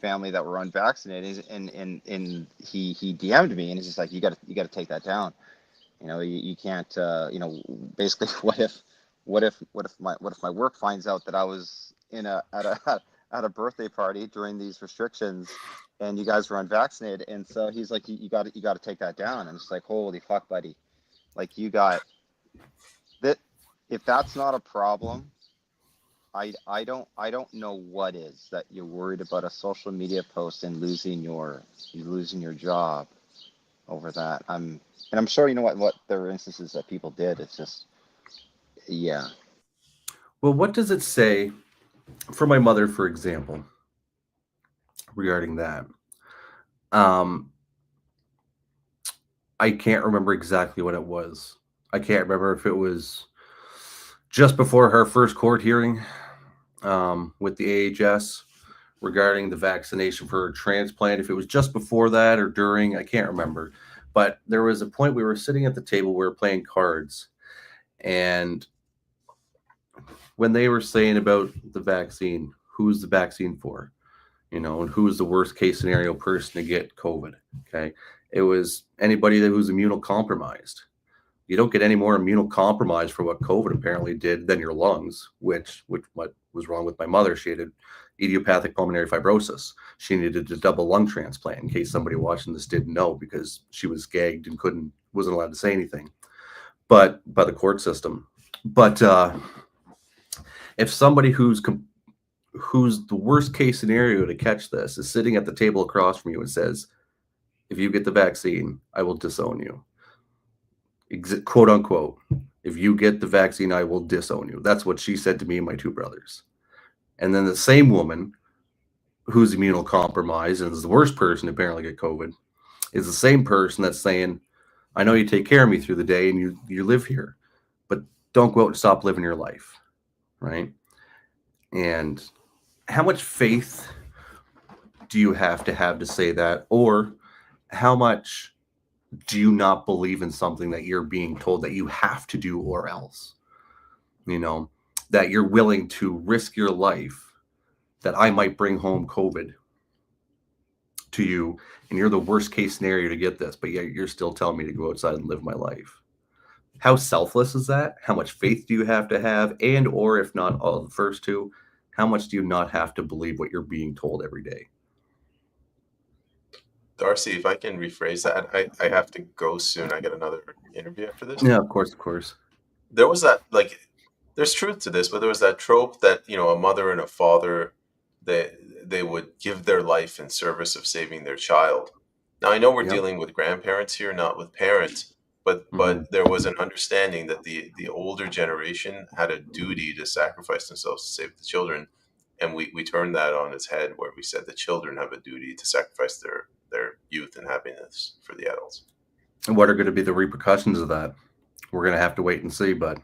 family that were unvaccinated, and he DM'd me, and he's just like, you got to take that down. You can't, basically, what if my work finds out that I was at a birthday party during these restrictions, and you guys were unvaccinated, and so he's like, you got to take that down, and it's like, holy fuck, buddy, like you got that. If that's not a problem, I don't know what is. That you're worried about a social media post and losing your job over that. And I'm sure what there are instances that people did. It's just, yeah. Well, what does it say for my mother, for example, regarding that? I can't remember exactly what it was. I can't remember if it was just before her first court hearing with the AHS regarding the vaccination for her transplant, if it was just before that or during, I can't remember. But there was a point we were sitting at the table, we were playing cards, and when they were saying about the vaccine, who's the vaccine for, and who's the worst case scenario person to get COVID, okay? It was anybody that was immunocompromised. You don't get any more immunocompromised for what COVID apparently did than your lungs, which what was wrong with my mother. She had idiopathic pulmonary fibrosis. She needed a double lung transplant, in case somebody watching this didn't know, because she was gagged and wasn't allowed to say anything, but by the court system. But if somebody who's who's the worst case scenario to catch this, is sitting at the table across from you and says, if you get the vaccine, I will disown you. Quote unquote. If you get the vaccine, I will disown you. That's what she said to me and my two brothers. And then the same woman who's immunocompromised and is the worst person to apparently get COVID is the same person that's saying, I know you take care of me through the day and you live here, but don't go out and stop living your life. Right. And how much faith do you have to say that? Or how much do you not believe in something that you're being told that you have to do or else? You know, that you're willing to risk your life, that I might bring home COVID to you, and you're the worst case scenario to get this, but yet you're still telling me to go outside and live my life. How selfless is that? How much faith do you have? And or if not all of the first two, how much do you not have to believe what you're being told every day? Darcy, if I can rephrase that, I have to go soon. I get another interview after this. Yeah, of course. There was that, like, there's truth to this, but there was that trope that, you know, a mother and a father, they would give their life in service of saving their child. Now, I know we're dealing with grandparents here, not with parents, but there was an understanding that the older generation had a duty to sacrifice themselves to save the children. And we turned that on its head, where we said the children have a duty to sacrifice their youth and happiness for the adults. And what are going to be the repercussions of that? We're going to have to wait and see, but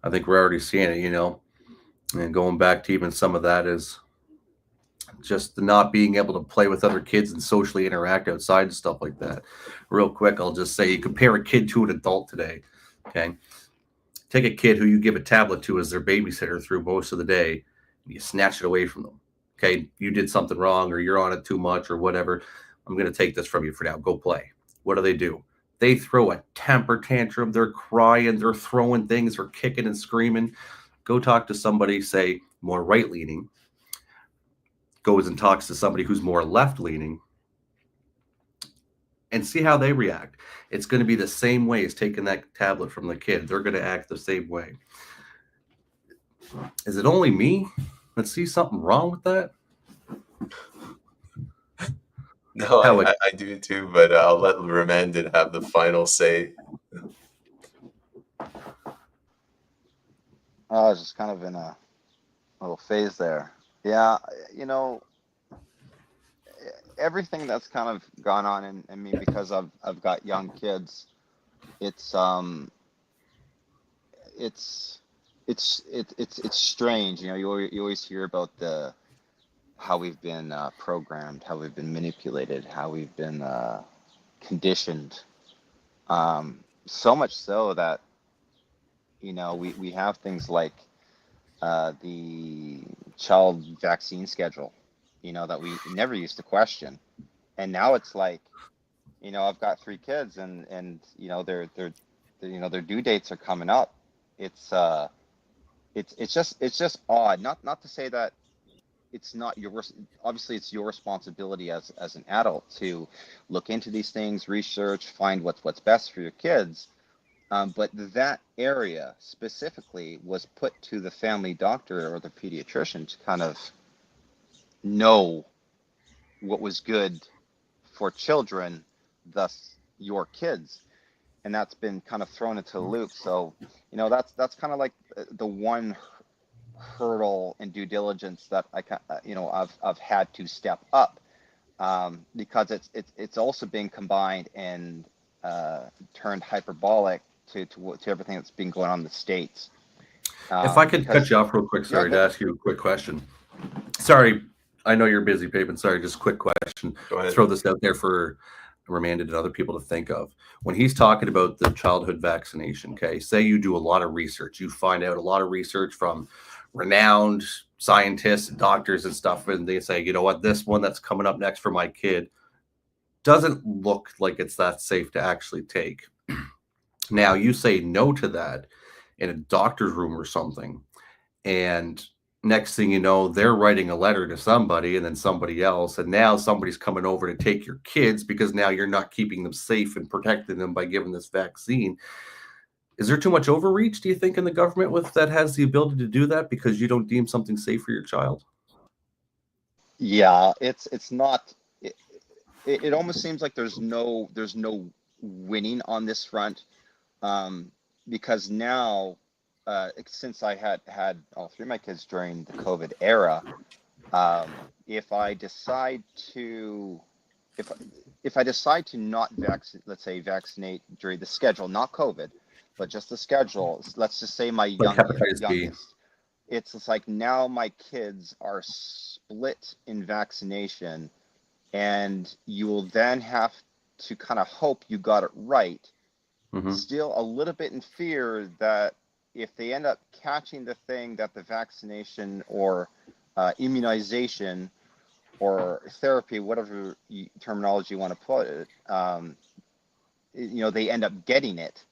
I think we're already seeing it, you know. And going back to even some of that is just the not being able to play with other kids and socially interact outside and stuff like that. Real quick, I'll just say, you compare a kid to an adult today, okay? Take a kid who you give a tablet to as their babysitter through most of the day, and you snatch it away from them. Okay, you did something wrong, or you're on it too much, or whatever. I'm going to take this from you for now. Go play. What do? They throw a temper tantrum. They're crying. They're throwing things. They're kicking and screaming. Go talk to somebody, say, more right-leaning. Goes and talks to somebody who's more left-leaning, and see how they react. It's going to be the same way as taking that tablet from the kid. They're going to act the same way. Is it only me that sees something wrong with that? No, I do too, but I'll let Remanded have the final say. I was just kind of in a little phase there. Yeah, you know, everything that's kind of gone on in me, because I've got young kids. It's strange. You know, you always hear about how we've been programmed, how we've been manipulated, how we've been conditioned. So much so that, you know, we have things like the child vaccine schedule, you know, that we never used to question. And now it's like, you know, I've got 3 kids, and you know, their you know, their due dates are coming up. It's just odd. Not to say that it's not obviously it's your responsibility as an adult to look into these things, research, find what's best for your kids. But that area specifically was put to the family doctor or the pediatrician to kind of know what was good for children, thus your kids. And that's been kind of thrown into the loop. So, you know, that's kind of like the one hurdle in due diligence that I've had to step up, because it's also being combined and turned hyperbolic to everything that's been going on in the States. If I could cut you off real quick, sorry, to ask you a quick question. Sorry, I know you're busy, Payman. Sorry, just a quick question. Go ahead. Throw this out there for Remanded and other people to think of. When he's talking about the childhood vaccination, okay, say you do a lot of research. You find out a lot of research from renowned scientists and doctors and stuff, and they say, you know what, this one that's coming up next for my kid doesn't look like it's that safe to actually take. Now you say no to that in a doctor's room or something, and next thing you know, they're writing a letter to somebody and then somebody else, and now somebody's coming over to take your kids because now you're not keeping them safe and protecting them by giving this vaccine. Is there too much overreach, do you think, in the government with that has the ability to do that because you don't deem something safe for your child? Yeah, it's not. It almost seems like there's no winning on this front, um, because now, since I had all three of my kids during the COVID era, if I decide to if if I decide to not vaccinate, let's say vaccinate during the schedule, not COVID, but just the schedule. Let's just say my Like hepatitis B. youngest, it's like now my kids are split in vaccination, and you will then have to kind of hope you got it right. Mm-hmm. Still a little bit in fear that if they end up catching the thing, that the vaccination or immunization or therapy, whatever terminology you want to put it, they end up getting it,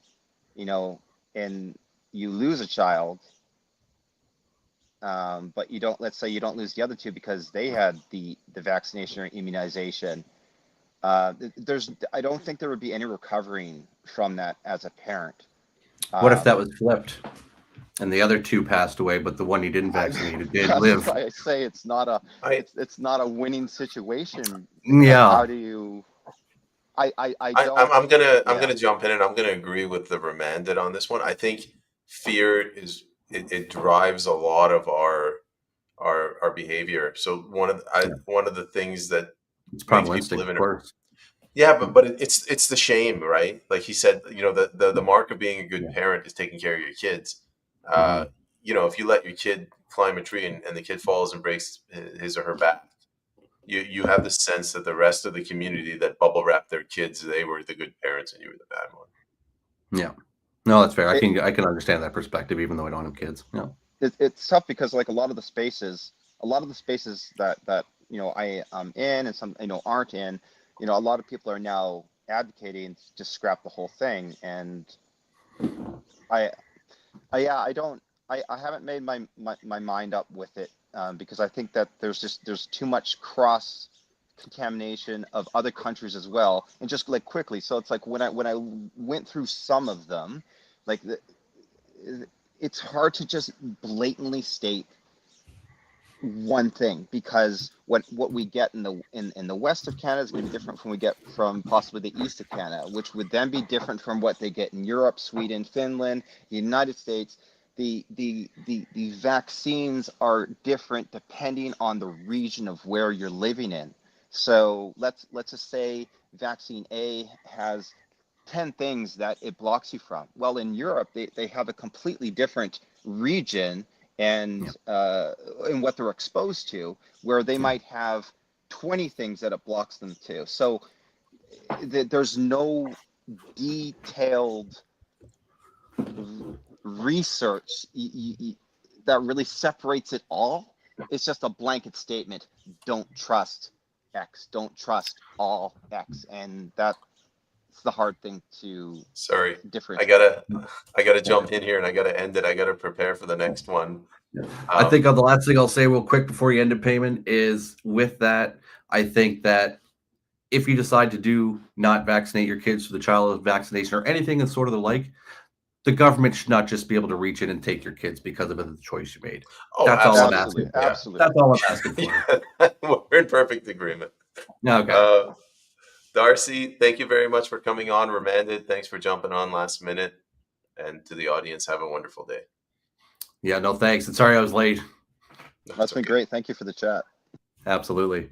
and you lose a child, but you don't. Let's say you don't lose the other two because they had the vaccination or immunization. I don't think there would be any recovering from that as a parent. What if that was flipped and the other two passed away, but the one you didn't vaccinate did That's live? why I say it's not a I it's not a winning situation. Like, Yeah. how do you? I don't. I'm gonna Yeah. jump in, and I'm gonna agree with the remanded on this one. I think fear it drives a lot of our behavior. So one of the things that It's makes primal people instinct, live of in a course. yeah, but it's the shame, right? Like he said, the mark of being a good Yeah. parent is taking care of your kids. Mhm. If you let your kid climb a tree and the kid falls and breaks his or her back, you have the sense that the rest of the community that bubble wrapped their kids, they were the good parents and you were the bad one. Yeah. No, that's fair. I It, can understand that perspective, even though I don't have kids. Yeah. it's tough because, like, a lot of the spaces that I am in, and some aren't in, a lot of people are now advocating to just scrap the whole thing. And I yeah, I haven't made my mind up with it, because I think that there's too much cross contamination of other countries as well. And just like quickly, so it's like when I went through some of them, like it's hard to just blatantly state one thing, because what we get in the west of Canada is going to be different from we get from possibly the east of Canada, which would then be different from what they get in Europe, Sweden, Finland, the United States. The vaccines are different depending on the region of where you're living in. So let's just say vaccine A has 10 things that it blocks you from. Well, in Europe, they have a completely different region, and in what they're exposed to, where they might have 20 things that it blocks them to. So there's no detailed research that really separates it all. It's just a blanket statement: don't trust X, don't trust all X. And that's the hard thing to Sorry, I differentiate. gotta jump in here and I gotta end it. I gotta prepare for the next one. I think the last thing I'll say real quick before you end the payment is, with that, I think that if you decide to do not vaccinate your kids for the child vaccination or anything and sort of the like, the government should not just be able to reach in and take your kids because of the choice you made. Oh, That's all I'm Absolutely, asking for. absolutely. That's all I'm asking for. Yeah, we're in perfect agreement. Okay. Darcy, thank you very much for coming on. Remanded, thanks for jumping on last minute. And to the audience, have a wonderful day. Yeah, no thanks. And sorry I was late. That's been great. Thank you for the chat. Absolutely.